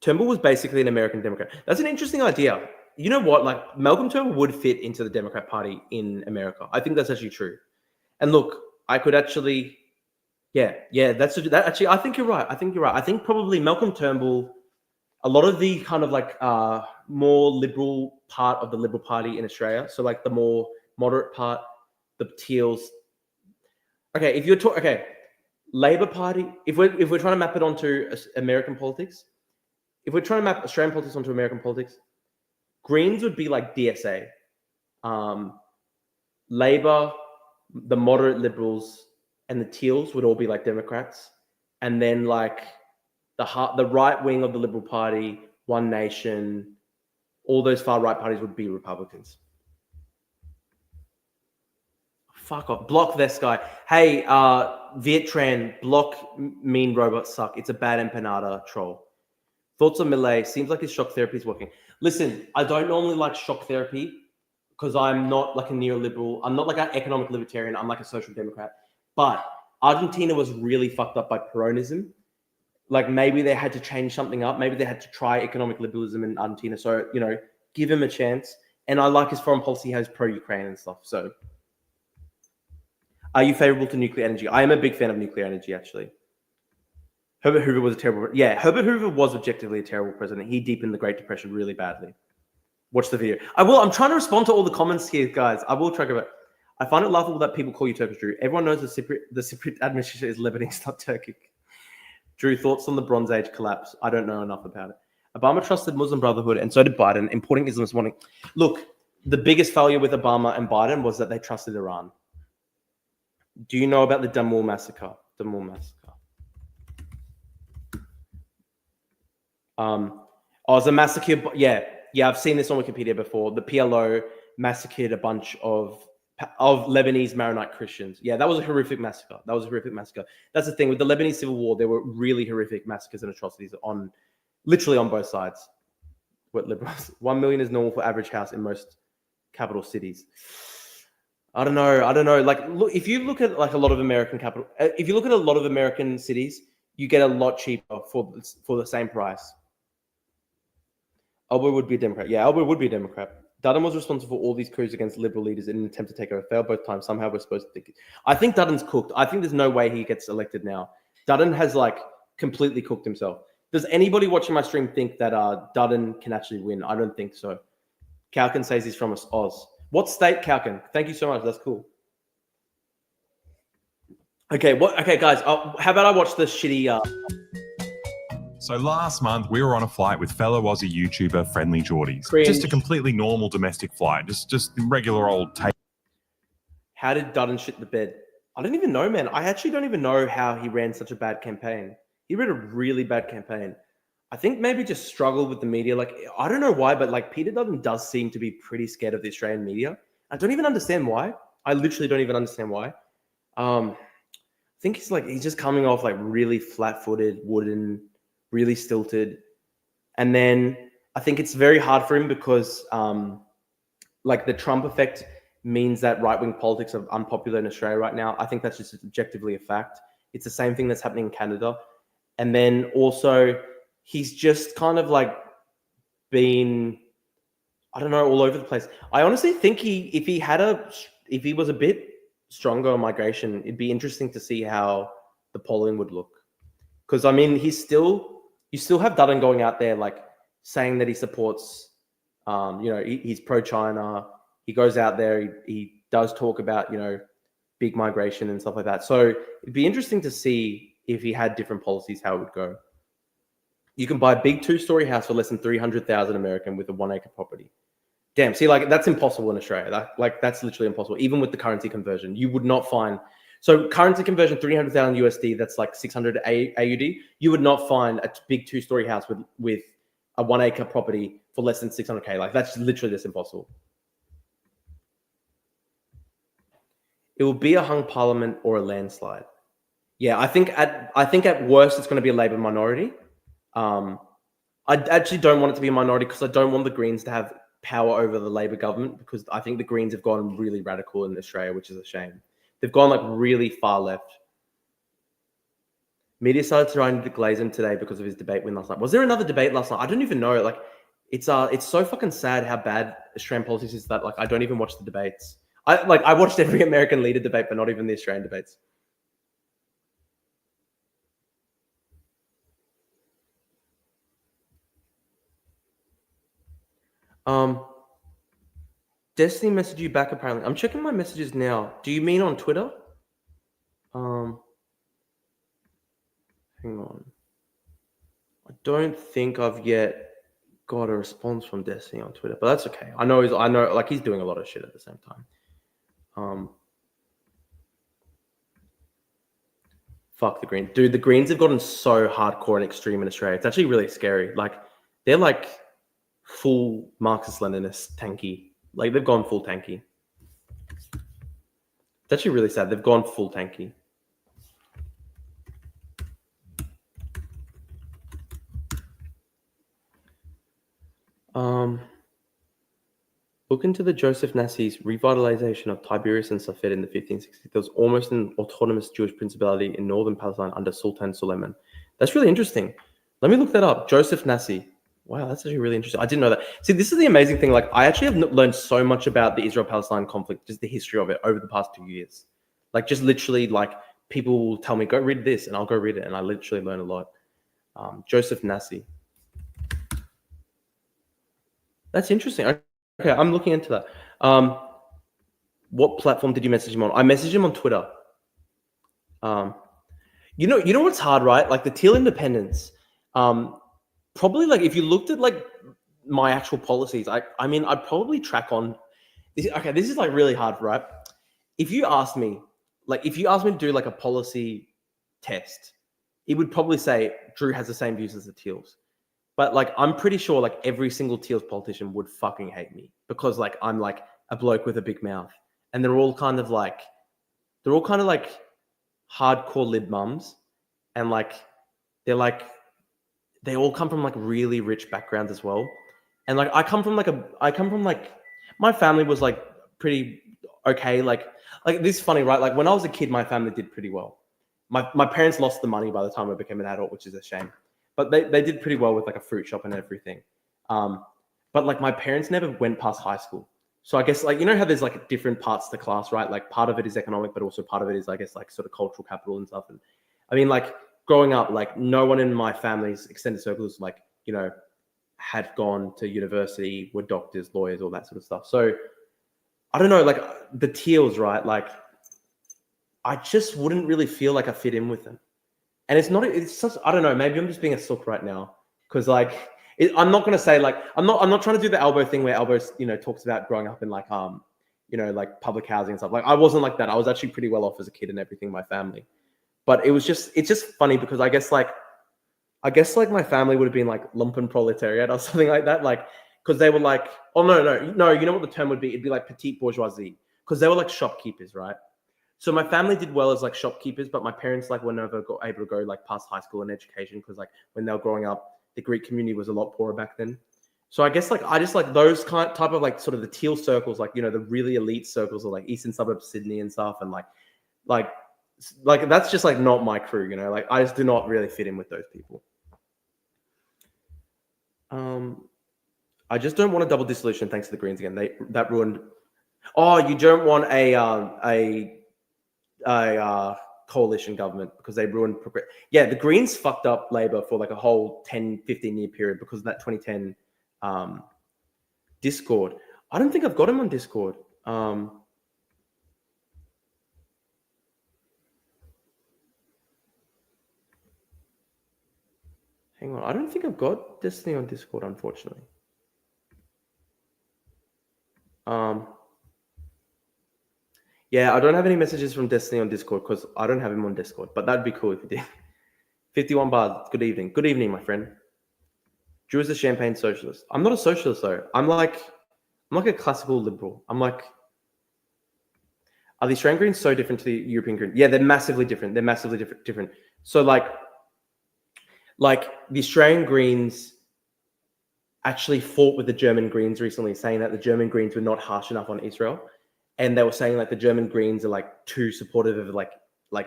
Turnbull was basically an American Democrat. That's an interesting idea. You know what? Like Malcolm Turnbull would fit into the Democrat Party in America. I think that's actually true. And look, I could actually, yeah, that actually. I think you're right. I think probably Malcolm Turnbull, a lot of the kind of like more liberal part of the Liberal Party in Australia. So like the more moderate part, the Teals. Okay, if you're talking, okay, Labor Party. If we're trying to map it onto American politics. If we're trying to map Australian politics onto American politics, Greens would be like DSA. Labor, the moderate Liberals, and the Teals would all be like Democrats. And then like the right wing of the Liberal Party, One Nation, all those far right parties would be Republicans. Fuck off. Block this guy. Hey, Vietran, block mean robots suck. It's a bad empanada troll. Thoughts on Millet? Seems like his shock therapy is working. Listen, I don't normally like shock therapy because I'm not like a neoliberal. I'm not like an economic libertarian. I'm like a social democrat. But Argentina was really fucked up by Peronism. Like maybe they had to change something up. Maybe they had to try economic liberalism in Argentina. So, you know, give him a chance. And I like his foreign policy. He has pro-Ukraine and stuff. So are you favorable to nuclear energy? I am a big fan of nuclear energy, actually. Herbert Hoover was a terrible... Yeah, Herbert Hoover was objectively a terrible president. He deepened the Great Depression really badly. Watch the video. I will. I'm trying to respond to all the comments here, guys. I will try to... I find it laughable that people call you Turkish, Drew. Everyone knows the Cypriot administration is Lebanese, not Turkic. Drew, thoughts on the Bronze Age collapse? I don't know enough about it. Obama trusted Muslim Brotherhood, and so did Biden, importing Islam this morning. Look, the biggest failure with Obama and Biden was that they trusted Iran. Do you know about the Damul massacre? Damul massacre. It was a massacre. Yeah, I've seen this on Wikipedia before. The PLO massacred a bunch of Lebanese Maronite Christians. Yeah, that was a horrific massacre. That's the thing with the Lebanese civil war. There were really horrific massacres and atrocities literally on both sides. What liberals? 1 million is normal for average house in most capital cities. I don't know. Like, look, if you look at like a lot of American if you look at a lot of American cities, you get a lot cheaper for the same price. Elbow would be a Democrat. Yeah, Elbow would be a Democrat. Dutton was responsible for all these coups against liberal leaders in an attempt to take over. Failed both times. Somehow we're supposed to think. I think Dutton's cooked. I think there's no way he gets elected now. Dutton has like completely cooked himself. Does anybody watching my stream think that Dutton can actually win? I don't think so. Kalkin says he's from Oz. What state, Kalkin? Thank you so much. That's cool. Okay, guys. How about I watch this shitty... So last month, we were on a flight with fellow Aussie YouTuber Friendly Geordies. Cringe. Just a completely normal domestic flight. Just regular old take. How did Dutton shit the bed? I don't even know, man. I actually don't even know how he ran such a bad campaign. He ran a really bad campaign. I think maybe just struggled with the media. Like, I don't know why, but like Peter Dutton does seem to be pretty scared of the Australian media. I don't even understand why. I literally don't even understand why. I think he's just coming off like really flat-footed, wooden, really stilted. And then I think it's very hard for him because like the Trump effect means that right-wing politics are unpopular in Australia right now. I think that's just objectively a fact. It's the same thing that's happening in Canada. And then also he's just kind of like been, I don't know, all over the place. I honestly think if he was a bit stronger on migration, it'd be interesting to see how the polling would look. Because I mean, you still have Dutton going out there like saying that he supports, he's pro-China. He goes out there, he does talk about, big migration and stuff like that. So it'd be interesting to see if he had different policies, how it would go. You can buy a big 2-story house for less than 300,000 American with a 1-acre property. Damn, see, like that's impossible in Australia. That's literally impossible. Even with the currency conversion, you would not find. So currency conversion, 300,000 USD, that's like 600 AUD. You would not find a big 2-story house with a 1-acre property for less than 600K. Like that's literally just impossible. It will be a hung parliament or a landslide. Yeah, I think at worst it's going to be a Labor minority. I actually don't want it to be a minority because I don't want the Greens to have power over the Labor government because I think the Greens have gone really radical in Australia, which is a shame. They've gone like really far left. Media started trying to glaze him today because of his debate win last night. Was there another debate last night? I don't even know. Like, it's so fucking sad how bad Australian politics is that like I don't even watch the debates. I watched every American leader debate, but not even the Australian debates. Destiny messaged you back apparently. I'm checking my messages now. Do you mean on Twitter? Hang on. I don't think I've yet got a response from Destiny on Twitter, but that's okay. I know like he's doing a lot of shit at the same time. Fuck the Greens. Dude, the Greens have gotten so hardcore and extreme in Australia. It's actually really scary. Like, they're like full Marxist-Leninist tanky. Like, they've gone full tanky. It's actually really sad. They've gone full tanky. Look into the Joseph Nassi's revitalization of Tiberias and Safed in the 1560s. There was almost an autonomous Jewish principality in northern Palestine under Sultan Suleiman. That's really interesting. Let me look that up. Joseph Nassi. Wow, that's actually really interesting. I didn't know that. See, this is the amazing thing. Like, I actually have learned so much about the Israel-Palestine conflict, just the history of it over the past 2 years. Like, just literally, like, people will tell me, go read this, and I'll go read it, and I literally learn a lot. Joseph Nassi. That's interesting. Okay, I'm looking into that. What platform did you message him on? I messaged him on Twitter. You know what's hard, right? Like the Teal independence. Probably like if you looked at like my actual policies, I mean, I'd probably track on. Okay, this is like really hard, right? If you asked me to do like a policy test, it would probably say Drew has the same views as the Teals. But like, I'm pretty sure like every single Teals politician would fucking hate me because like I'm like a bloke with a big mouth, and they're all kind of like hardcore lib mums, and like they all come from like really rich backgrounds as well, and like I come from like my family was like pretty okay. Like this is funny, right? Like when I was a kid, my family did pretty well. My parents lost the money by the time I became an adult, which is a shame. But they did pretty well with like a fruit shop and everything. But like my parents never went past high school. So I guess like, you know how there's like different parts to the class, right? Like part of it is economic, but also part of it is, I guess, like sort of cultural capital and stuff. And I mean, like growing up, like no one in my family's extended circles, like, you know, had gone to university, were doctors, lawyers, all that sort of stuff. So I don't know, like the Teals, right? Like I just wouldn't really feel like I fit in with them. And it's such, I don't know, maybe I'm just being a sook right now. Cause like, I'm not going to say like, I'm not trying to do the Elbow thing where Elbow, you know, talks about growing up in like, you know, like public housing and stuff. Like I wasn't like that. I was actually pretty well off as a kid and everything, my family. But it's just funny because I guess like my family would have been like lumpen proletariat or something like that. Like, cause they were like, oh no, you know what the term would be? It'd be like petite bourgeoisie. Cause they were like shopkeepers, right? So my family did well as like shopkeepers, but my parents like were never able to go like past high school and education because like when they were growing up, the Greek community was a lot poorer back then. So I guess like I just like those type of like sort of the Teal circles, like, you know, the really elite circles of like eastern suburbs, Sydney and stuff, and like that's just like not my crew, you know. Like I just do not really fit in with those people. I just don't want a double dissolution thanks to the Greens again. That ruined. Oh, you don't want a coalition government because they ruined. Yeah, the Greens fucked up Labor for like a whole 10, 15 year period because of that 2010 Discord. I don't think I've got him on Discord. Hang on, I don't think I've got Destiny on Discord, unfortunately. Yeah, I don't have any messages from Destiny on Discord because I don't have him on Discord, but that'd be cool if you did. 51 bars. Good evening. Good evening, my friend. Drew is a champagne socialist. I'm not a socialist though. I'm like a classical liberal. I'm like, are the Australian Greens so different to the European Greens? Yeah, they're massively different. They're massively different. So like the Australian Greens actually fought with the German Greens recently, saying that the German Greens were not harsh enough on Israel. And they were saying like the German Greens are like too supportive of like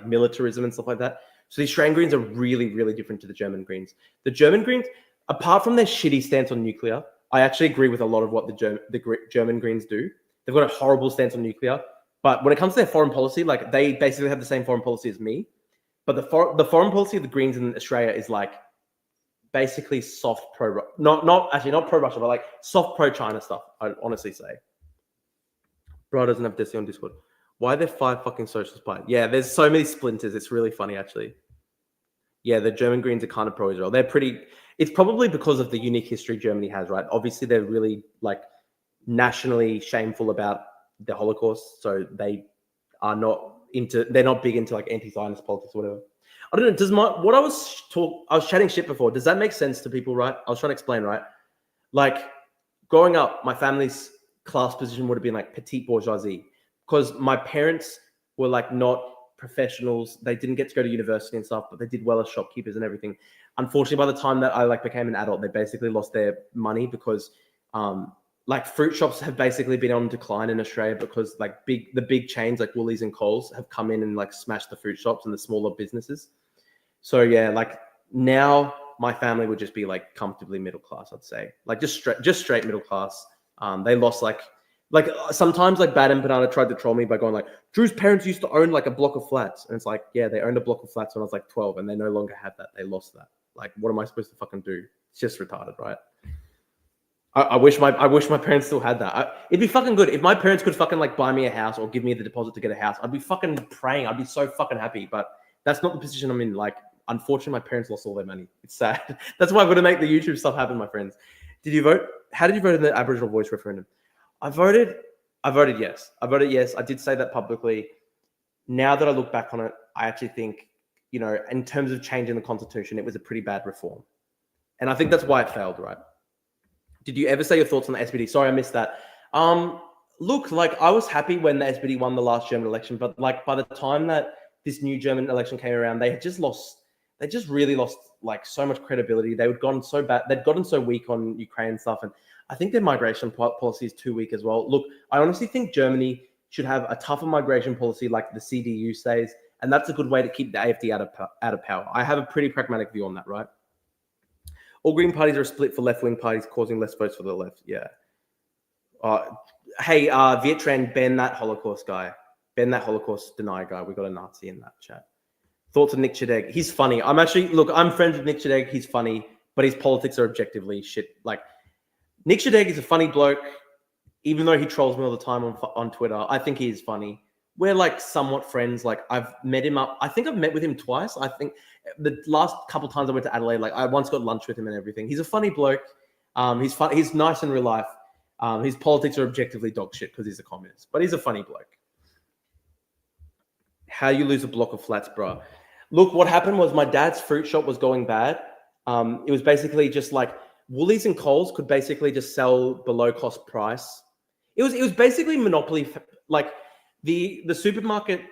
militarism and stuff like that. So the Australian greens are really, really different to the German greens. The German greens, apart from their shitty stance on nuclear, I actually agree with a lot of what the German greens do. They've got a horrible stance on nuclear. But when it comes to their foreign policy, like they basically have the same foreign policy as me. But the foreign policy of the Greens in Australia is like basically soft not pro Russia, but like soft pro China stuff. I'd honestly say. Bro doesn't have Desi on Discord. Why are there 5 fucking socialist parties? Yeah, there's so many splinters. It's really funny actually. Yeah, the German Greens are kind of pro-Israel. They're pretty. It's probably because of the unique history Germany has, right? Obviously, they're really like nationally shameful about the Holocaust, so they are not into. They're not big into like anti-Zionist politics or whatever. I don't know. Does what I was chatting shit before? Does that make sense to people? Right? I was trying to explain. Right? Like growing up, my family's class position would have been like petite bourgeoisie because my parents were like not professionals. They didn't get to go to university and stuff, but they did well as shopkeepers and everything. Unfortunately, by the time that I like became an adult, they basically lost their money because like fruit shops have basically been on decline in Australia because like the big chains like Woolies and Coles have come in and like smashed the fruit shops and the smaller businesses. So yeah, like now my family would just be like comfortably middle class, I'd say, like just straight middle class. They lost like sometimes like Bad and Banana tried to troll me by going like, Drew's parents used to own like a block of flats. And it's like, yeah, they owned a block of flats when I was like 12 and they no longer have that. They lost that. Like, what am I supposed to fucking do? It's just retarded, right? I wish my parents still had that. It'd be fucking good. If my parents could fucking like buy me a house or give me the deposit to get a house, I'd be fucking praying. I'd be so fucking happy. But that's not the position I'm in. Like, unfortunately, my parents lost all their money. It's sad. That's why I've got to make the YouTube stuff happen, my friends. Did you vote? How did you vote in the Aboriginal voice referendum? I voted yes. I did say that publicly. Now that I look back on it, I actually think, you know, in terms of changing the constitution, it was a pretty bad reform. And I think that's why it failed, right? Did you ever say your thoughts on the SPD? Sorry, I missed that. Look, like I was happy when the SPD won the last German election, but like by the time that this new German election came around, they just really lost like so much credibility. They'd gotten so weak on Ukraine stuff. And I think their migration policy is too weak as well. Look, I honestly think Germany should have a tougher migration policy like the CDU says, and that's a good way to keep the AfD out of power. I have a pretty pragmatic view on that, right? All Green parties are split for left-wing parties, causing less votes for the left. Yeah. Hey, Vietran, ban that Holocaust guy. Ban that Holocaust denier guy. We got a Nazi in that chat. Thoughts on Nick Chadeg? He's funny. I'm friends with Nick Chadeg. He's funny, but his politics are objectively shit. Like, Nick Chadeg is a funny bloke, even though he trolls me all the time on Twitter. I think he is funny. We're like somewhat friends. Like I've met him up. I think I've met with him twice. I think the last couple of times I went to Adelaide, like I once got lunch with him and everything. He's a funny bloke. He's fun. He's nice in real life. His politics are objectively dog shit because he's a communist, but he's a funny bloke. How you lose a block of flats, bro? Look, what happened was my dad's fruit shop was going bad. It was basically just like Woolies and Coles could basically just sell below cost price. It was basically monopoly. Like the supermarket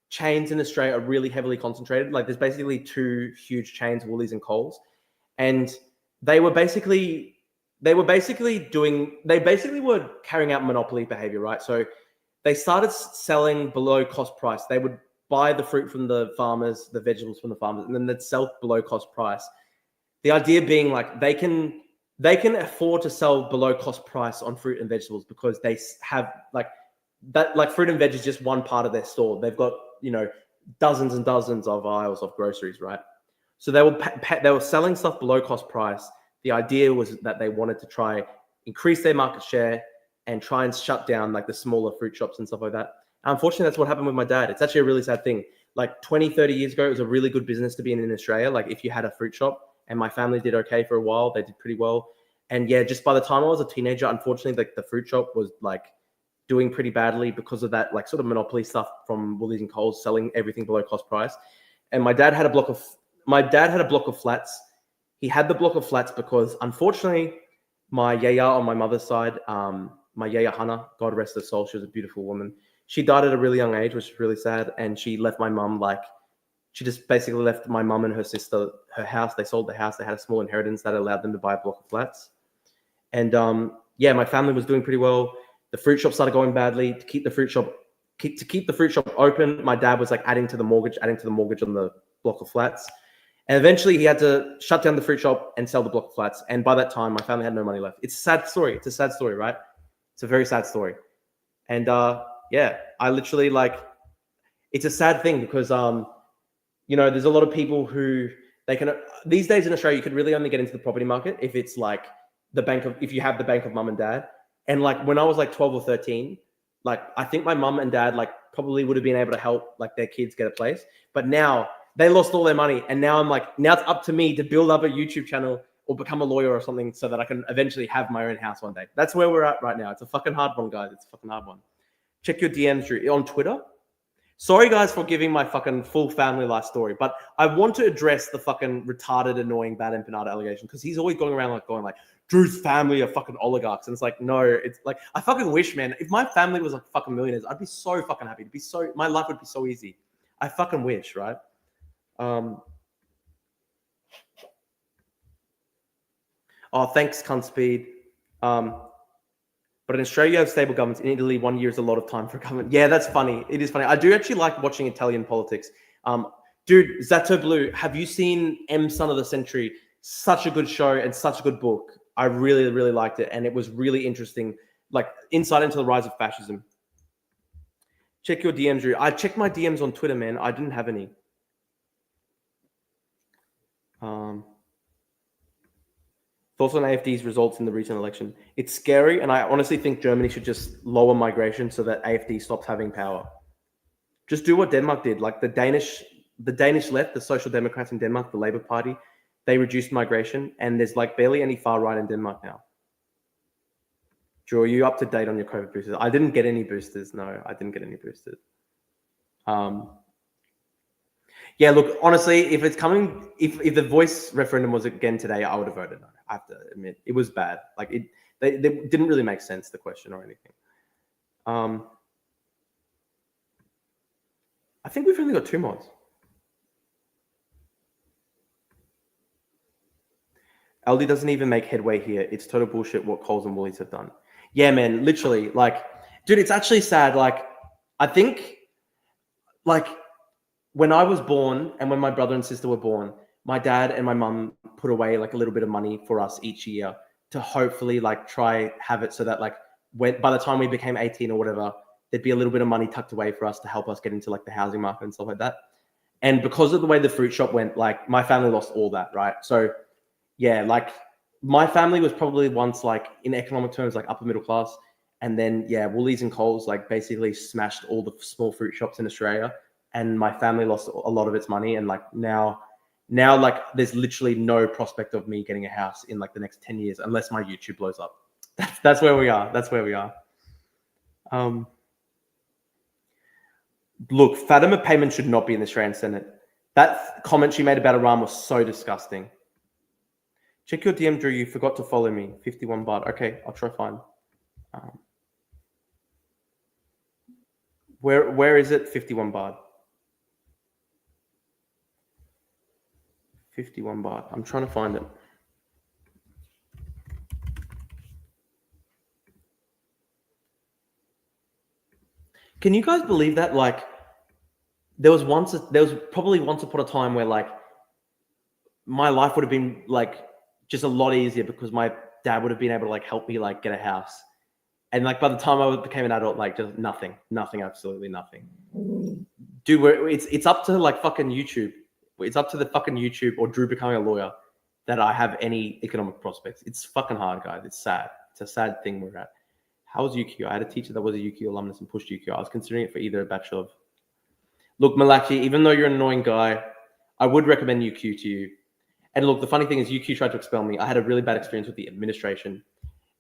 chains in Australia are really heavily concentrated. Like there's basically 2 huge chains, Woolies and Coles, and they basically were carrying out monopoly behavior, right? So they started selling below cost price. They would buy the fruit from the farmers, the vegetables from the farmers, and then they'd sell below cost price. The idea being like they can afford to sell below cost price on fruit and vegetables because they have like that, like fruit and veg is just one part of their store. They've got, you know, dozens and dozens of aisles of groceries, right? So they were selling stuff below cost price. The idea was that they wanted to try increase their market share and try and shut down like the smaller fruit shops and stuff like that. And unfortunately, that's what happened with my dad. It's actually a really sad thing. Like 20, 30 years ago, it was a really good business to be in Australia. Like if you had a fruit shop, and my family did okay for a while. They did pretty well. And yeah, just by the time I was a teenager, unfortunately, like the fruit shop was like doing pretty badly because of that like sort of monopoly stuff from Woolies and Coles selling everything below cost price. And my dad had a block of flats. He had the block of flats because unfortunately, my yaya on my mother's side, my yaya Hannah, God rest her soul, she was a beautiful woman. She died at a really young age, which is really sad. And she left my mum she just basically left my mum and her sister her house. They sold the house. They had a small inheritance that allowed them to buy a block of flats. And yeah, my family was doing pretty well. The fruit shop started going badly. To keep the fruit shop open, my dad was like adding to the mortgage on block of flats. And eventually he had to shut down the fruit shop and sell the block of flats. And by that time, my family had no money left. It's a sad story. It's a sad story, right? It's a very sad story. And yeah, I literally like, it's a sad thing because, you know, there's a lot of people who they can, these days in Australia, you could really only get into the property market if it's like if you have the bank of mum and dad. And like when I was like 12 or 13, like I think my mum and dad like probably would have been able to help like their kids get a place. But now they lost all their money. And now I'm like, now it's up to me to build up a YouTube channel or become a lawyer or something so that I can eventually have my own house one day. That's where we're at right now. It's a fucking hard one, guys. It's a fucking hard one. Check your DMs, Drew, on Twitter. Sorry, guys, for giving my fucking full family life story, but I want to address the fucking retarded, annoying bad empanada allegation because he's always going around like going like, Drew's family are fucking oligarchs. And it's like, no, it's like, I fucking wish, man, if my family was like fucking millionaires, I'd be so fucking happy. My life would be so easy. I fucking wish, right? Oh, thanks, Cunspeed. But in Australia, you have stable governments. In Italy, 1 year is a lot of time for government. Yeah, that's funny. It is funny. I do actually like watching Italian politics. Dude, Zato Blue, have you seen M Son of the Century? Such a good show and such a good book. I really, really liked it. And it was really interesting. Like, insight into the rise of fascism. Check your DMs, Drew. I checked my DMs on Twitter, man. I didn't have any. Thoughts on AFD's results in the recent election? It's scary, and I honestly think Germany should just lower migration so that AFD stops having power. Just do what Denmark did. Like the Danish left, the Social Democrats in Denmark, the Labour Party, they reduced migration, and there's like barely any far right in Denmark now. Drew, are you up to date on your COVID boosters? I didn't get any boosters. No, I didn't get any boosters. Yeah, look, honestly, if it's coming, if the voice referendum was again today, I would have voted no. I have to admit, it was bad. Like they didn't really make sense, the question or anything. I think we've only got 2 mods. Aldi doesn't even make headway here. It's total bullshit what Coles and Woolies have done. Yeah, man, literally, like, dude, it's actually sad. Like, I think, like, when I was born and when my brother and sister were born, my dad and my mum put away like a little bit of money for us each year to hopefully like try have it so that like by the time we became 18 or whatever, there'd be a little bit of money tucked away for us to help us get into like the housing market and stuff like that. And because of the way the fruit shop went, like my family lost all that, right? So yeah, like my family was probably once like in economic terms, like upper middle class. And then yeah, Woolies and Coles like basically smashed all the small fruit shops in Australia. And my family lost a lot of its money. And like now like there's literally no prospect of me getting a house in like the next 10 years unless my YouTube blows up. That's where we are. That's where we are. Look, Fatima payment should not be in the Australian Senate. That comment she made about Iran was so disgusting. Check your DM, Drew. You forgot to follow me. 51 baht. Okay, I'll try find. Where is it? 51 baht. 51 baht. I'm trying to find it. Can you guys believe that? Like, there was probably once upon a time where like my life would have been like just a lot easier because my dad would have been able to like help me like get a house. And like by the time I became an adult, like just nothing, absolutely nothing. Dude, it's up to like fucking YouTube. It's up to the fucking YouTube or Drew becoming a lawyer that I have any economic prospects. It's fucking hard, guys. It's sad. It's a sad thing we're at. How was UQ? I had a teacher that was a UQ alumnus and pushed UQ. I was considering it for either a bachelor of... Look, Malachi, even though you're an annoying guy, I would recommend UQ to you. And look, the funny thing is UQ tried to expel me. I had a really bad experience with the administration.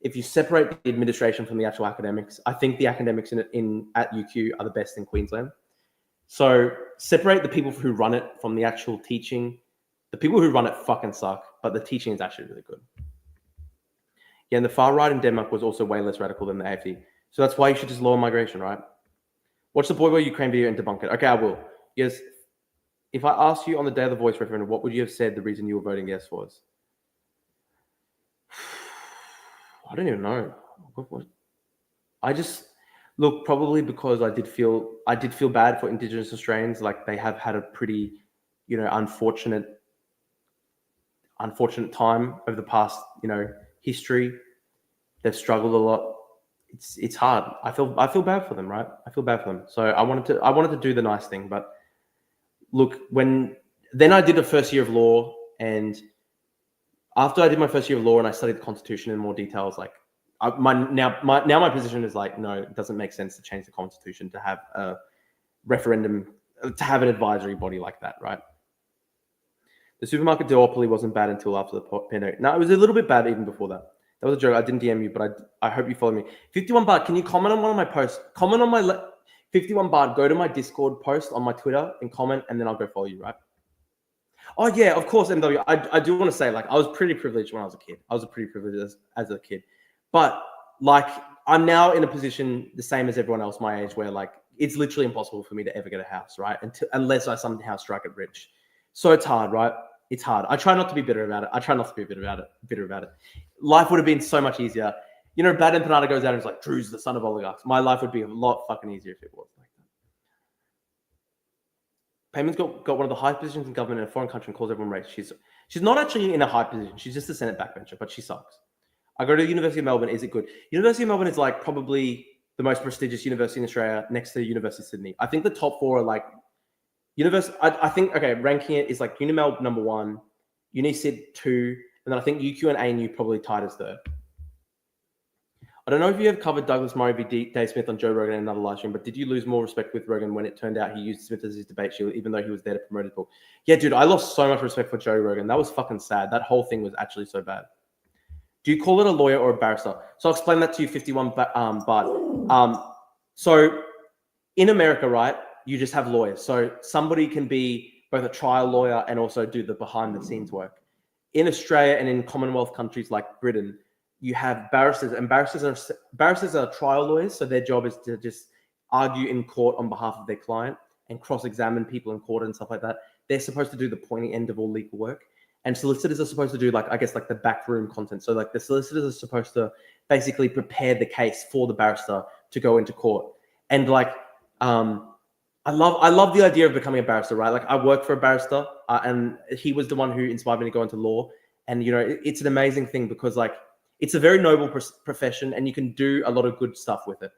If you separate the administration from the actual academics, I think the academics at UQ are the best in Queensland. So separate the people who run it from the actual teaching. The people who run it fucking suck, but the teaching is actually really good. Yeah, and the far right in Denmark was also way less radical than the AFD. So that's why you should just lower migration, right? Watch the Boy Boy Ukraine video and debunk it. Okay, I will. Yes. If I asked you on the day of the voice referendum, what would you have said the reason you were voting yes was? I don't even know. What? I just... Look, probably because I did feel bad for Indigenous Australians. Like they have had a pretty, unfortunate time over the past, history. They've struggled a lot. It's hard. I feel bad for them, right? I feel bad for them. So I wanted to do the nice thing, but look, then I did a first year of law, and after I did my first year of law and I studied the Constitution in more detail, I was like, my position is like, no, it doesn't make sense to change the Constitution to have a referendum, to have an advisory body like that, right? The supermarket duopoly wasn't bad until after the pandemic. No, it was a little bit bad even before that. That was a joke. I didn't DM you, but I hope you follow me. 51 Bard, can you comment on one of my posts? Comment on my 51 Bard. Go to my Discord post on my Twitter and comment, and then I'll go follow you, right? Oh yeah, of course, MW. I do want to say, like, I was pretty privileged when I was a kid. I was pretty privileged as a kid, but like, I'm now in a position the same as everyone else my age, where like it's literally impossible for me to ever get a house, right? Unless I somehow strike it rich. So it's hard, right? It's hard. I try not to be bitter about it. Life would have been so much easier. Brad and Panada goes out and is like, Drew's the son of oligarchs. My life would be a lot fucking easier if it was like that. Payman's got one of the highest positions in government in a foreign country and calls everyone race. She's not actually in a high position. She's just a Senate backbencher, but she sucks. I go to the University of Melbourne. Is it good? University of Melbourne is like probably the most prestigious university in Australia, next to University of Sydney. I think the top four are like I think, okay, ranking it is like UniMel number 1, UniSyd 2, and then I think UQ and ANU probably tied as third. I don't know if you have covered Douglas Murray v. Dave Smith on Joe Rogan in another live stream, but did you lose more respect with Rogan when it turned out he used Smith as his debate shield, even though he was there to promote his book? Yeah, dude, I lost so much respect for Joe Rogan. That was fucking sad. That whole thing was actually so bad. Do you call it a lawyer or a barrister? So I'll explain that to you, 51 Bart. So in America, right, you just have lawyers. So somebody can be both a trial lawyer and also do the behind the scenes work. In Australia and in Commonwealth countries like Britain, you have barristers, and barristers are trial lawyers. So their job is to just argue in court on behalf of their client and cross-examine people in court and stuff like that. They're supposed to do the pointy end of all legal work. And solicitors are supposed to do the backroom content. So like the solicitors are supposed to basically prepare the case for the barrister to go into court. And I love the idea of becoming a barrister, right? Like I work for a barrister, and he was the one who inspired me to go into law. And it's an amazing thing because like it's a very noble profession, and you can do a lot of good stuff with it.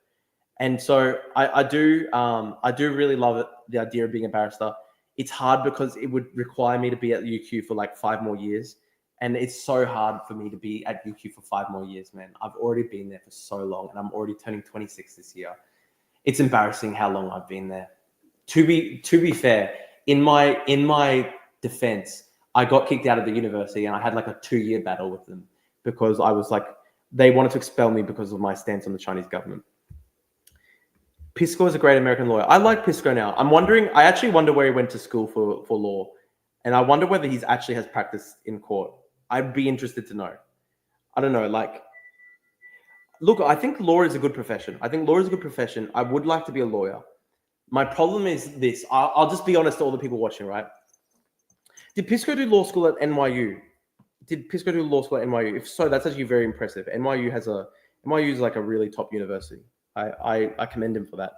And so I do really love it, the idea of being a barrister. It's hard because it would require me to be at UQ for like 5 more years, and it's so hard for me to be at UQ for 5 more years, man. I've already been there for so long, and I'm already turning 26 this year. It's embarrassing how long I've been there. To be fair, in my defense, I got kicked out of the university, and I had like a 2-year battle with them because I was like, they wanted to expel me because of my stance on the Chinese government. Pisco is a great American lawyer. I like Pisco now. I actually wonder where he went to school for law, and I wonder whether he's actually has practiced in court. I'd be interested to know. I don't know, like, look, I think law is a good profession. I would like to be a lawyer. My problem is this. I'll just be honest to all the people watching, right? Did Pisco do law school at NYU? If so, that's actually very impressive. NYU is like a really top university. I commend him for that.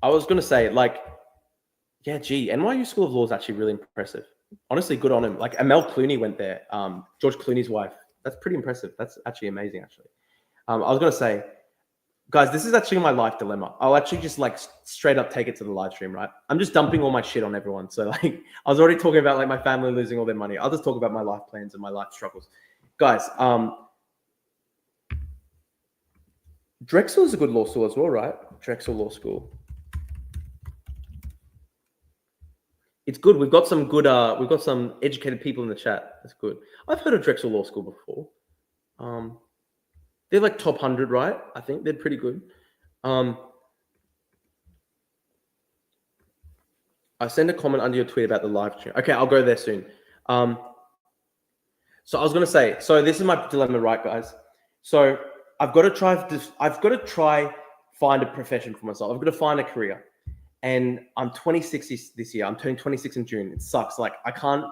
I was going to say, like, yeah, NYU School of Law is actually really impressive. Honestly, good on him. Like, Amel Clooney went there. George Clooney's wife. That's pretty impressive. That's actually amazing, actually. I was going to say, guys, this is actually my life dilemma. I'll actually just like straight up take it to the live stream, right? I'm just dumping all my shit on everyone. So like, I was already talking about like my family losing all their money. I'll just talk about my life plans and my life struggles. Guys, Drexel is a good law school as well, right? Drexel Law School. It's good. We've got some good, we've got some educated people in the chat. That's good. I've heard of Drexel Law School before. They're like top 100, right? I think they're pretty good. I send a comment under your tweet about the live stream. Okay, I'll go there soon. So I was going to say, so this is my dilemma, right, guys? So I've got to try find a profession for myself. I've got to find a career. And I'm 26 this year. I'm turning 26 in June. It sucks. Like I can't,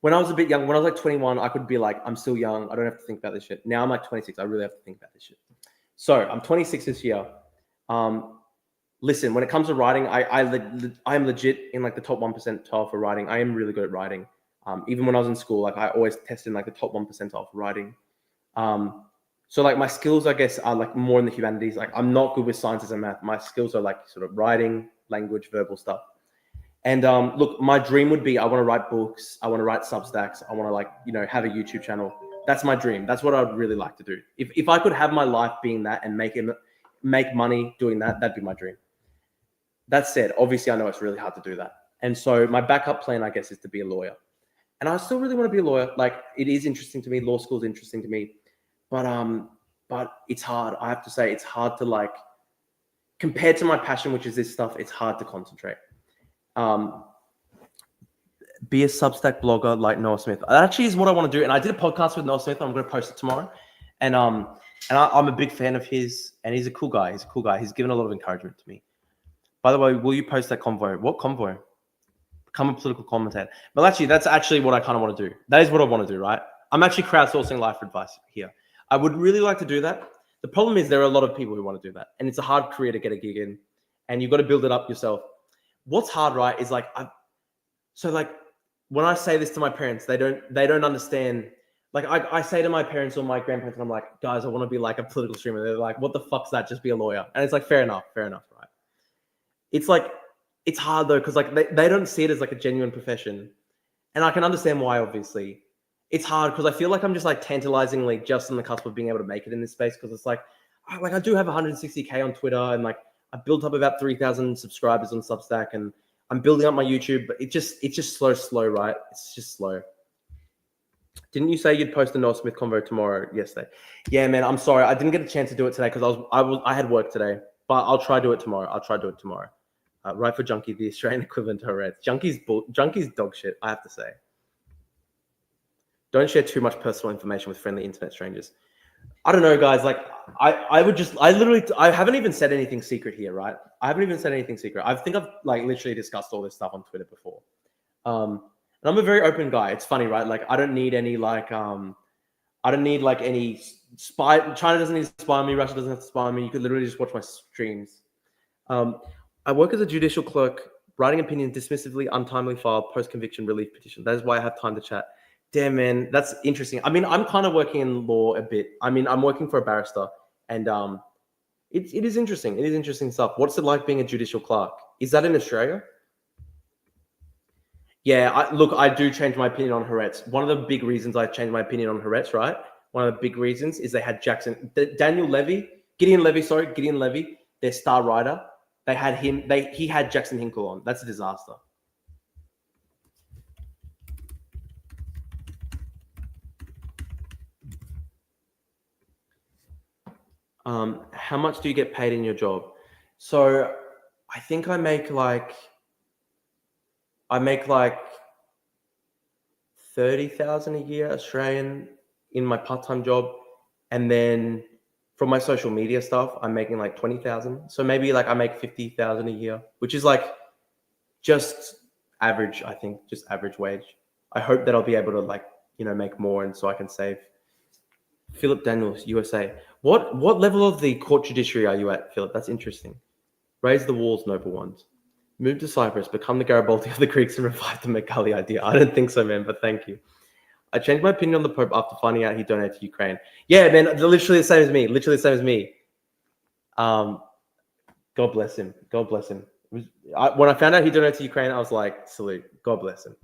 when I was a bit young, when I was like 21, I could be like, I'm still young. I don't have to think about this shit. Now I'm like 26. I really have to think about this shit. So I'm 26 this year. listen, when it comes to writing, I am legit in like the top 1 percentile for writing. I am really good at writing. Even when I was in school, like I always tested in like the top 1 percentile for writing. So like my skills, I guess, are like more in the humanities. Like I'm not good with sciences and math. My skills are like sort of writing, language, verbal stuff. And look, my dream would be I want to write books. I want to write Substacks. I want to like, you know, have a YouTube channel. That's my dream. That's what I would really like to do. If I could have my life being that and make money doing that, that'd be my dream. That said, obviously I know it's really hard to do that. And so my backup plan, I guess, is to be a lawyer. And I still really want to be a lawyer. Like it is interesting to me. Law school is interesting to me. But it's hard. I have to say it's hard to like, compared to my passion, which is this stuff, it's hard to concentrate. Be a Substack blogger like Noah Smith. That actually is what I want to do. And I did a podcast with Noah Smith. I'm going to post it tomorrow. And I'm a big fan of his. And he's a cool guy. He's given a lot of encouragement to me. By the way, will you post that convo? What convo? Become a political commentator. But actually, that's actually what I kind of want to do. That is what I want to do, right? I'm actually crowdsourcing life advice here. I would really like to do that. The problem is there are a lot of people who want to do that. And it's a hard career to get a gig in. And you've got to build it up yourself. What's hard, right, is like, when I say this to my parents, they don't understand. Like I say to my parents or my grandparents, and I'm like, guys, I want to be like a political streamer. They're like, what the fuck's that? Just be a lawyer. And it's like, fair enough, right? It's like, it's hard though, because like they don't see it as like a genuine profession. And I can understand why, obviously. It's hard because I feel like I'm just like tantalizingly just on the cusp of being able to make it in this space, because it's like I do have 160K on Twitter, and like I built up about 3,000 subscribers on Substack, and I'm building up my YouTube, but it's just slow, right? It's just slow. Didn't you say you'd post a Noah Smith convo tomorrow? Yesterday. Yeah, man. I'm sorry. I didn't get a chance to do it today because I had work today, but I'll try to do it tomorrow. Right for Junkie, the Australian equivalent to Reds. Junkie's dog shit, I have to say. Don't share too much personal information with friendly internet strangers. I don't know, guys. Like, I haven't even said anything secret here, right? I haven't even said anything secret. I think I've like literally discussed all this stuff on Twitter before. And I'm a very open guy. It's funny, right? Like, I don't need any any spy. China doesn't need to spy on me. Russia doesn't have to spy on me. You could literally just watch my streams. I work as a judicial clerk, writing opinions dismissively, untimely filed, post-conviction relief petition. That is why I have time to chat. Damn, man, that's interesting. I mean, I'm kind of working in law a bit. I mean, I'm working for a barrister, and it is interesting. It is interesting stuff. What's it like being a judicial clerk? Is that in Australia? Yeah, I do change my opinion on Haaretz. One of the big reasons I changed my opinion on Haaretz, right? One of the big reasons is they had Gideon Levy, their star writer. They had him. He had Jackson Hinkle on. That's a disaster. How much do you get paid in your job? So I think I make like 30,000 a year Australian in my part-time job, and then from my social media stuff, I'm making like 20,000. So maybe like I make 50,000 a year, which is like just average. I think just average wage. I hope that I'll be able to like make more, and so I can save. Philip Daniels, USA. What level of the court judiciary are you at, Philip? That's interesting. Raise the walls, noble ones. Move to Cyprus, become the Garibaldi of the Greeks, and revive the Megali idea. I don't think so, man, but thank you. I changed my opinion on the Pope after finding out he donated to Ukraine. Yeah, man, literally the same as me. God bless him. When I found out he donated to Ukraine, I was like, salute. God bless him.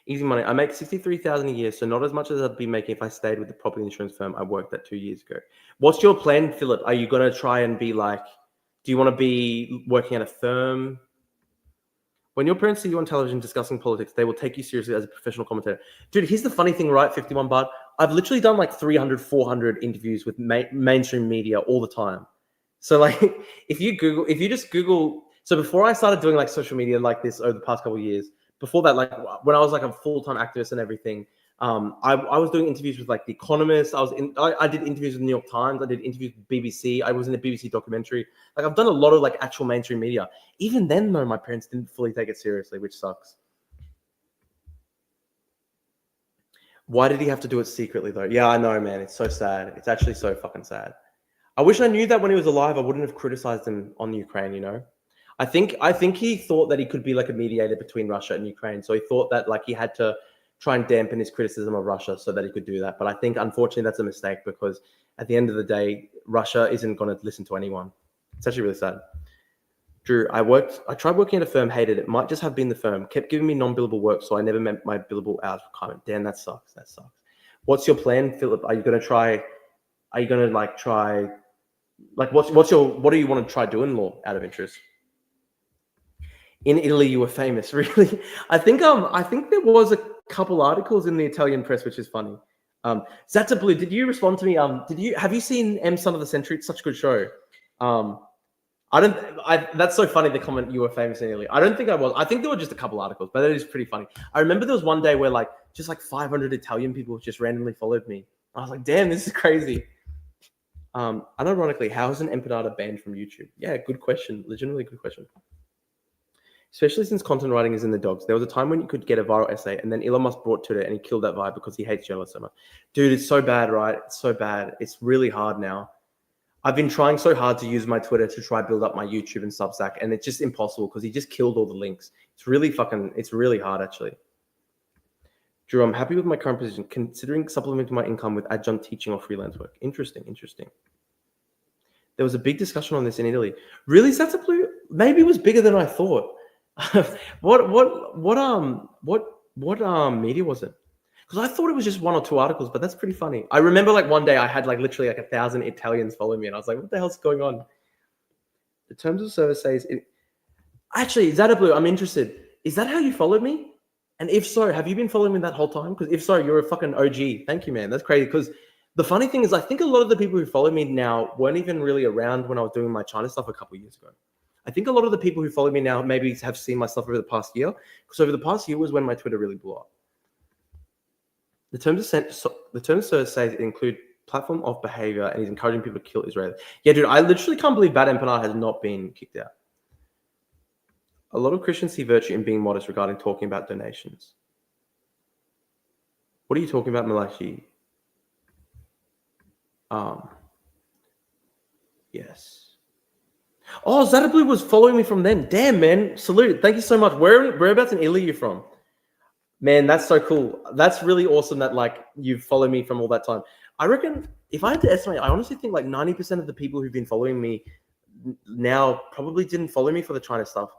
Easy money. I make 63,000 a year, so not as much as I'd be making if I stayed with the property insurance firm I worked at 2 years ago. What's your plan, Philip? Are you going to try and be like, do you want to be working at a firm? When your parents see you on television discussing politics, they will take you seriously as a professional commentator. Dude, here's the funny thing, right? 51 baht. I've literally done like 300, 400 interviews with mainstream media all the time. So like, if you just Google, so before I started doing like social media like this over the past couple of years, before that, like when I was like a full-time activist and everything, I was doing interviews with like The Economist. I did interviews with the New York Times. I did interviews with BBC. I was in a BBC documentary. Like I've done a lot of like actual mainstream media. Even then though, my parents didn't fully take it seriously, which sucks. Why did he have to do it secretly though? Yeah, I know, man. It's so sad. It's actually so fucking sad. I wish I knew that when he was alive. I wouldn't have criticized him on Ukraine. You know, I think he thought that he could be like a mediator between Russia and Ukraine. So he thought that like he had to try and dampen his criticism of Russia so that he could do that. But I think unfortunately that's a mistake, because at the end of the day, Russia isn't going to listen to anyone. It's actually really sad. Drew, I tried working at a firm, hated it. Might just have been the firm. Kept giving me non-billable work, so I never met my billable hours requirement. Damn, that sucks. That sucks. What's your plan, Philip? Are you going to try? Are you going to like try? Like, what do you want to try doing law out of interest? In Italy, you were famous, really. I think there was a couple articles in the Italian press, which is funny. Zata Blue, did you respond to me? Have you seen M Son of the Century? It's such a good show. That's so funny, the comment, you were famous in Italy. I don't think I was. I think there were just a couple articles, but that is pretty funny. I remember there was one day where like just like 500 Italian people just randomly followed me. I was like, damn, this is crazy. Unironically, how is an empanada banned from YouTube? Yeah, good question. Legitimately good question. Especially since content writing is in the dogs. There was a time when you could get a viral essay, and then Elon Musk brought to it and he killed that vibe because he hates journalists so much. Dude, it's so bad, right? It's so bad. It's really hard now. I've been trying so hard to use my Twitter to try build up my YouTube and Substack, and it's just impossible because he just killed all the links. It's really hard, actually. Drew, I'm happy with my current position, considering supplementing my income with adjunct teaching or freelance work. Interesting. There was a big discussion on this in Italy. Really, Zata Blue? Maybe it was bigger than I thought. What media was it? Because I thought it was just one or two articles, but that's pretty funny. I remember like one day I had like literally like 1,000 Italians follow me, and I was like, what the hell's going on? The terms of service says it. Actually, Zata Blue, I'm interested. Is that how you followed me? And if so, have you been following me that whole time? Because if so, you're a fucking OG. Thank you, man. That's crazy. Because the funny thing is, I think a lot of the people who follow me now weren't even really around when I was doing my China stuff a couple of years ago. I think a lot of the people who follow me now maybe have seen my stuff over the past year, because over the past year was when my Twitter really blew up. The terms of service says it include platform of behavior, and he's encouraging people to kill Israel. Yeah, dude, I literally can't believe Bad Empanada has not been kicked out. A lot of Christians see virtue in being modest regarding talking about donations. What are you talking about, Malachi? Yes. Oh, Zata Blue was following me from then. Damn, man. Salute. Thank you so much. Whereabouts in Italy are you from? Man, that's so cool. That's really awesome that like you've followed me from all that time. I reckon if I had to estimate, I honestly think like 90% of the people who've been following me now probably didn't follow me for the China stuff.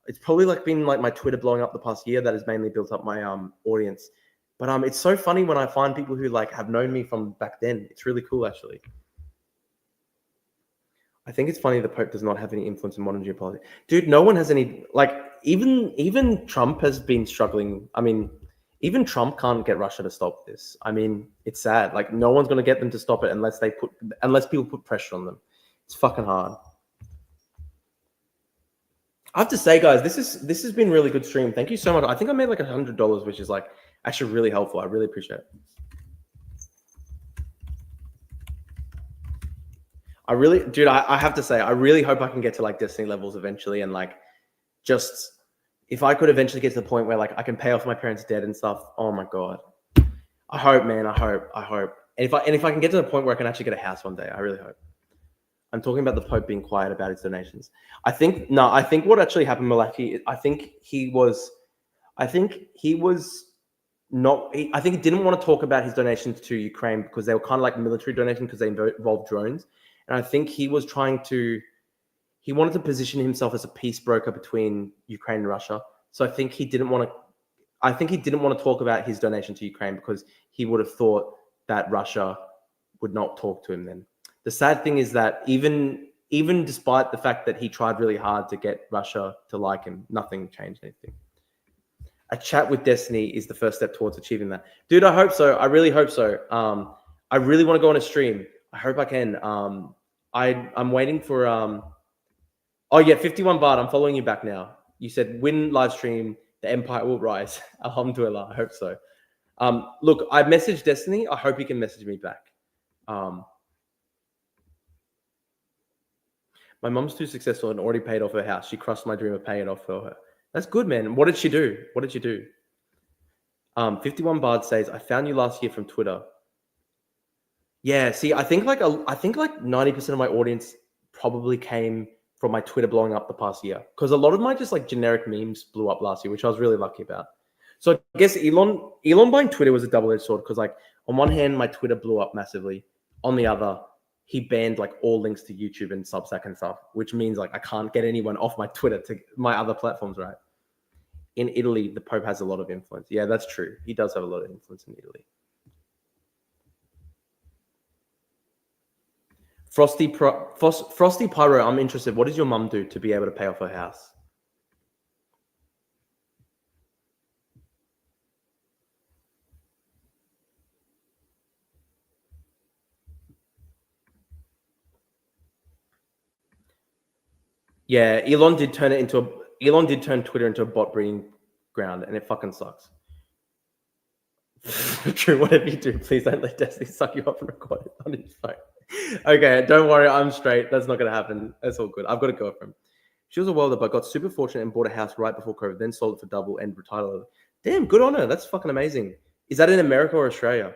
It's probably like been like my Twitter blowing up the past year that has mainly built up my audience. But it's so funny when I find people who like have known me from back then. It's really cool, actually. I think it's funny the Pope does not have any influence in modern geopolitics. Dude, no one has any, like, even Trump has been struggling. I mean, even Trump can't get Russia to stop this. I mean, it's sad. Like, no one's going to get them to stop it unless people put pressure on them. It's fucking hard. I have to say, guys, this has been a really good stream. Thank you so much. I think I made like $100, which is like actually really helpful. I really appreciate it. Dude, I have to say, I really hope I can get to like Destiny levels eventually, and like, just if I could eventually get to the point where like I can pay off my parents' debt and stuff. Oh my god, I hope, man. I hope. And if I can get to the point where I can actually get a house one day, I really hope. I'm talking about the Pope being quiet about his donations. I think what actually happened, Malaki, I think he didn't want to talk about his donations to Ukraine because they were kind of like military donations because they involved drones. And I think he wanted to position himself as a peace broker between Ukraine and Russia. So I think he didn't want to talk about his donation to Ukraine because he would have thought that Russia would not talk to him then. The sad thing is that even despite the fact that he tried really hard to get Russia to like him, nothing changed anything. A chat with Destiny is the first step towards achieving that. Dude, I hope so. I really hope so. I really want to go on a stream. I hope I can. I'm waiting for... Oh, yeah, 51 baht. I'm following you back now. You said win live stream, the empire will rise. Alhamdulillah. I hope so. Look, I messaged Destiny. I hope he can message me back. My mom's too successful and already paid off her house. She crushed my dream of paying it off for her. That's good, man. What did she do? 51 Bard says, I found you last year from Twitter. Yeah, see, I think like 90% of my audience probably came from my Twitter blowing up the past year, because a lot of my just like generic memes blew up last year, which I was really lucky about. So I guess Elon buying Twitter was a double-edged sword, because like on one hand my Twitter blew up massively, on the other he banned like all links to YouTube and Substack and stuff, which means like I can't get anyone off my Twitter to my other platforms, right? In Italy, the Pope has a lot of influence. Yeah, that's true. He does have a lot of influence in Italy. Frosty Pyro, I'm interested. What does your mum do to be able to pay off her house? Yeah, Elon did turn Twitter into a bot breeding ground, and it fucking sucks. True, whatever you do, please don't let Destiny suck you up and record it on his phone. Okay, don't worry, I'm straight. That's not gonna happen. That's all good. I've got a girlfriend. She was a welder, but got super fortunate and bought a house right before COVID, then sold it for double and retired. Damn, good on her. That's fucking amazing. Is that in America or Australia?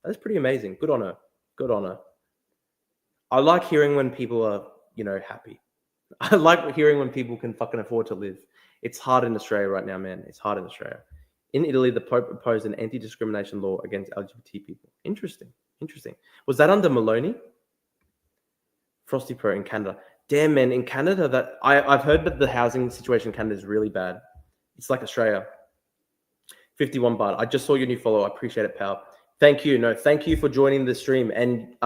That's pretty amazing. Good on her. Good on her. I like hearing when people are, happy. I like hearing when people can fucking afford to live. It's hard in Australia right now, man. It's hard in Australia. In Italy, the Pope proposed an anti-discrimination law against LGBT people. Interesting. Was that under Maloney? Frosty Pro in Canada. Damn, man. In Canada, I've heard that the housing situation in Canada is really bad. It's like Australia. 51 baht. I just saw your new follow. I appreciate it, pal. Thank you. No, thank you for joining the stream, and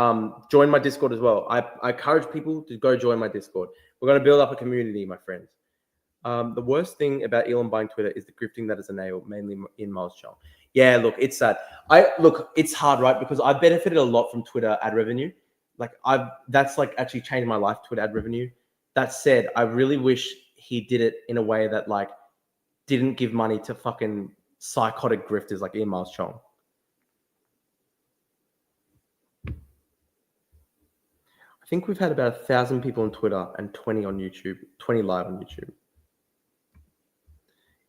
join my Discord as well. I encourage people to go join my Discord. We're going to build up a community, my friends. The worst thing about Elon buying Twitter is the grifting that is enabled, mainly in Miles Chong. Yeah, look, it's sad. It's hard, right? Because I benefited a lot from Twitter ad revenue. That's like actually changed my life, Twitter ad revenue. That said, I really wish he did it in a way that like didn't give money to fucking psychotic grifters like Ian Miles Chong. I think we've had about 1,000 people on Twitter and 20 on YouTube, 20 live on YouTube.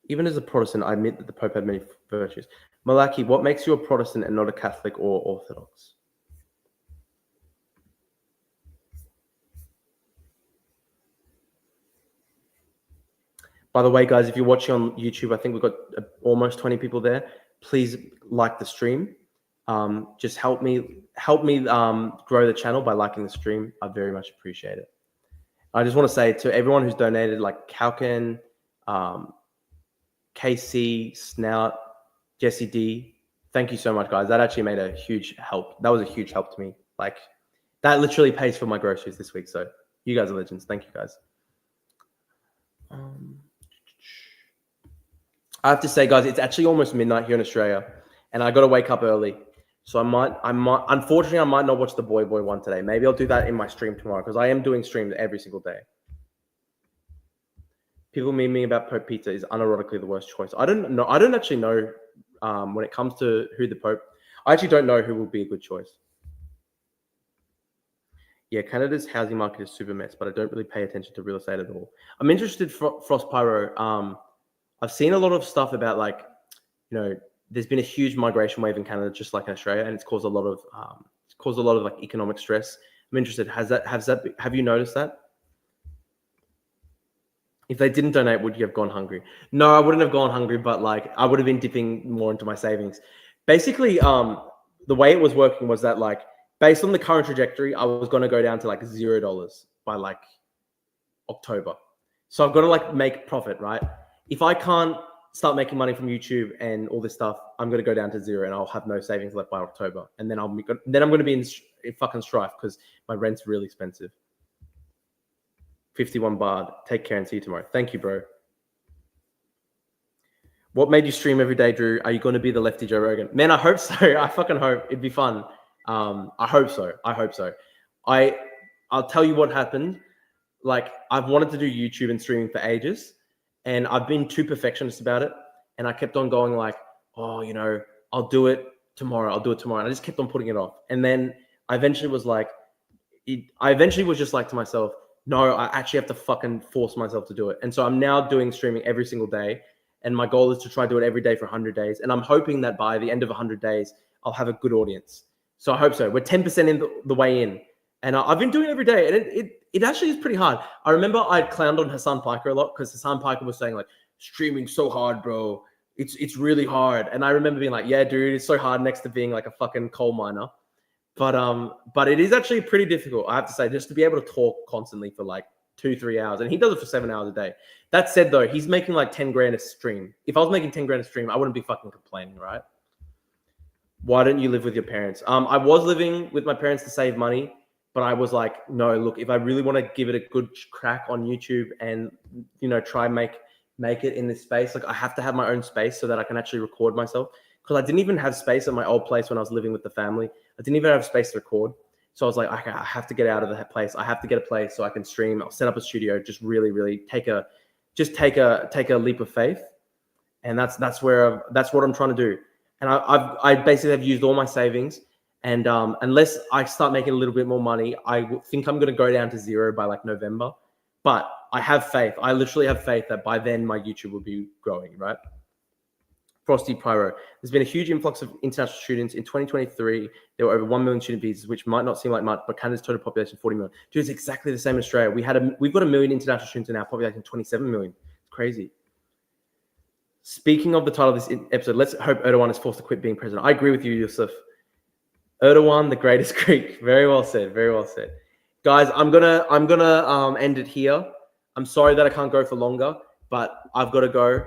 Even as a Protestant, I admit that the Pope had many virtues. Malaki, what makes you a Protestant and not a Catholic or Orthodox? By the way, guys, if you're watching on YouTube, I think we've got almost 20 people there. Please like the stream. Just help me grow the channel by liking the stream. I very much appreciate it. I just want to say to everyone who's donated, like Kalkin, KC, Snout, Jesse D, thank you so much, guys. That actually made a huge help. That was a huge help to me. Like that literally pays for my groceries this week. So you guys are legends. Thank you, guys. I have to say, guys, it's actually almost midnight here in Australia, and I got to wake up early. So unfortunately, I might not watch the Boy one today. Maybe I'll do that in my stream tomorrow, because I am doing streams every single day. People memeing about Pope Peter is unironically the worst choice. I don't know. I don't actually know when it comes to who the Pope. I actually don't know who will be a good choice. Yeah, Canada's housing market is super mess, but I don't really pay attention to real estate at all. I'm interested, Frost Pyro. I've seen a lot of stuff about there's been a huge migration wave in Canada, just like in Australia, and it's caused a lot of like economic stress. I'm interested. Have you noticed that? If they didn't donate, would you have gone hungry? No, I wouldn't have gone hungry, but like I would have been dipping more into my savings. Basically, the way it was working was that like based on the current trajectory, I was going to go down to like $0 by like October. So I've got to like make profit, right? If I can't start making money from YouTube and all this stuff, I'm going to go down to zero and I'll have no savings left by October. And then I'm going to be in fucking strife because my rent's really expensive. 51 baht. Take care and see you tomorrow. Thank you, bro. What made you stream every day, Drew? Are you going to be the lefty Joe Rogan? Man, I hope so. I fucking hope. It'd be fun. I hope so. I'll tell you what happened. Like, I've wanted to do YouTube and streaming for ages, and I've been too perfectionist about it. And I kept on going like, oh, I'll do it tomorrow. And I just kept on putting it off. And then I eventually was just like to myself, no, I actually have to fucking force myself to do it. And so I'm now doing streaming every single day. And my goal is to try to do it every day for 100 days. And I'm hoping that by the end of 100 days, I'll have a good audience. So I hope so. We're 10% in the way in. And I've been doing it every day. And it actually is pretty hard. I remember I clowned on Hassan Piker a lot because Hassan Piker was saying like, streaming so hard, bro. It's really hard. And I remember being like, yeah, dude, it's so hard next to being like a fucking coal miner. But it is actually pretty difficult, I have to say, just to be able to talk constantly for like 2-3 hours. And he does it for 7 hours a day. That said, though, he's making like 10 grand a stream. If I was making 10 grand a stream, I wouldn't be fucking complaining, right? Why don't you live with your parents? I was living with my parents to save money, but I was like, no, look, if I really want to give it a good crack on YouTube and, you know, try and make it in this space, like I have to have my own space so that I can actually record myself. Because I didn't even have space at my old place when I was living with the family. I didn't even have space to record. So I was like, I have to get out of that place. I have to get a place so I can stream. I'll set up a studio, just really take a leap of faith. And that's what I'm trying to do. And I basically have used all my savings. And unless I start making a little bit more money, I think I'm going to go down to zero by like November. But I have faith. I literally have faith that by then my YouTube will be growing, right? Frosty Pyro. There's been a huge influx of international students. In 2023, there were over 1 million student visas, which might not seem like much, but Canada's total population 40 million. Dude, it's exactly the same in Australia. We've got 1 million international students in our population, 27 million. It's crazy. Speaking of the title of this episode, let's hope Erdogan is forced to quit being president. I agree with you, Yusuf. Erdogan, the greatest Greek. Very well said. Very well said. Guys, I'm gonna end it here. I'm sorry that I can't go for longer, but I've got to go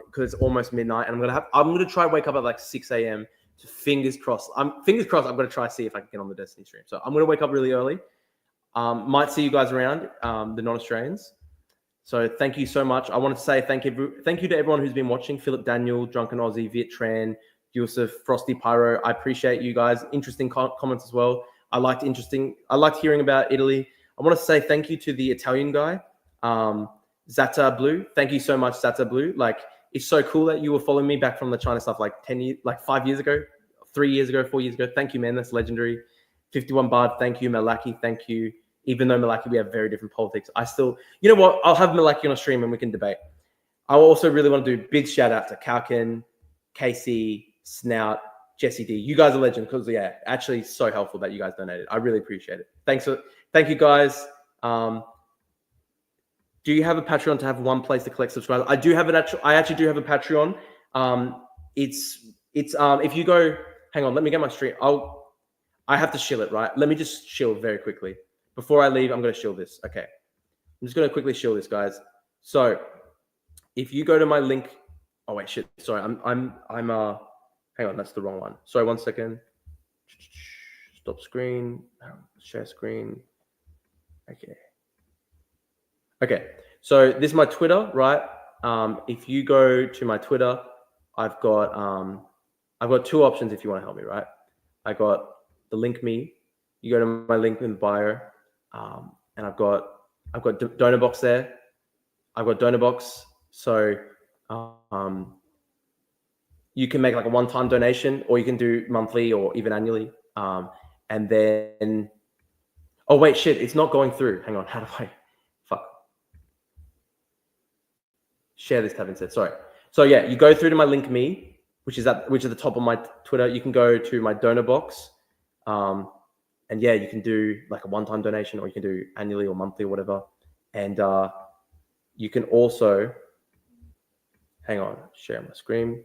because it's almost midnight, and I'm gonna try to wake up at like 6 a.m. So fingers crossed. I'm going to try to see if I can get on the Destiny stream. So I'm gonna wake up really early. Might see you guys around, the non-Australians. So thank you so much. I wanted to say thank you to everyone who's been watching. Philip Daniel, Drunken Aussie, Viet Tran, Yusuf, Frosty Pyro. I appreciate you guys. Interesting comments as well. I liked hearing about Italy. I want to say thank you to the Italian guy, Zata Blue. Thank you so much, Zata Blue. Like, it's so cool that you were following me back from the China stuff like 5 years ago, 3 years ago, 4 years ago. Thank you, man. That's legendary. 51 Bard. Thank you, Malaki. Thank you. Even though Malaki, we have very different politics. You know what? I'll have Malaki on a stream and we can debate. I also really want to do big shout out to Kalkin, Casey, Snout, Jesse D. You guys are legends because, yeah, actually so helpful that you guys donated. I really appreciate it. Thank you, guys. Do you have a Patreon to have one place to collect subscribers? I do have it. I actually do have a Patreon. It's if you go, hang on, let me get my stream. I have to shill it, right? Let me just shill very quickly. Before I leave, I'm going to shill this. Okay. I'm just going to quickly shill this, guys. So if you go to my link, oh wait, shit. Sorry. hang on. That's the wrong one. Sorry. 1 second. Stop screen, share screen. Okay. So this is my Twitter, right? If you go to my Twitter, I've got two options if you want to help me, right? I got the link me. You go to my link in the bio. And I've got donor box there. I've got donor box. So you can make like a one-time donation, or you can do monthly or even annually. And then, oh wait, shit, it's not going through. Hang on, how do I? Fuck. Share this tab instead. Sorry. So yeah, you go through to my link me, which is at the top of my Twitter. You can go to my donor box. And yeah, you can do like a one-time donation, or you can do annually or monthly or whatever. And you can also, hang on, share my screen.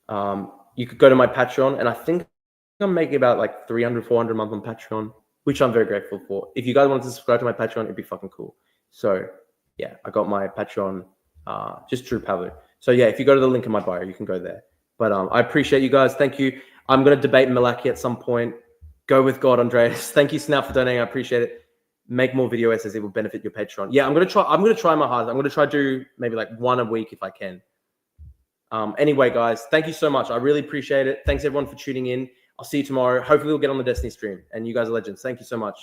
You could go to my Patreon, and I think I'm making about like 300, 400 a month on Patreon, which I'm very grateful for. If you guys wanted to subscribe to my Patreon, it'd be fucking cool. So yeah, I got my Patreon, just Drew Pavlu. So yeah, if you go to the link in my bio, you can go there. But I appreciate you guys. Thank you. I'm going to debate Malaki at some point. Go with God, Andreas. Thank you, Snap, for donating. I appreciate it. Make more video essays. It will benefit your Patreon. Yeah, I'm going to try my hardest. I'm going to try to do maybe like one a week if I can. Anyway, guys, thank you so much. I really appreciate it. Thanks, everyone, for tuning in. I'll see you tomorrow. Hopefully, we'll get on the Destiny stream. And you guys are legends. Thank you so much.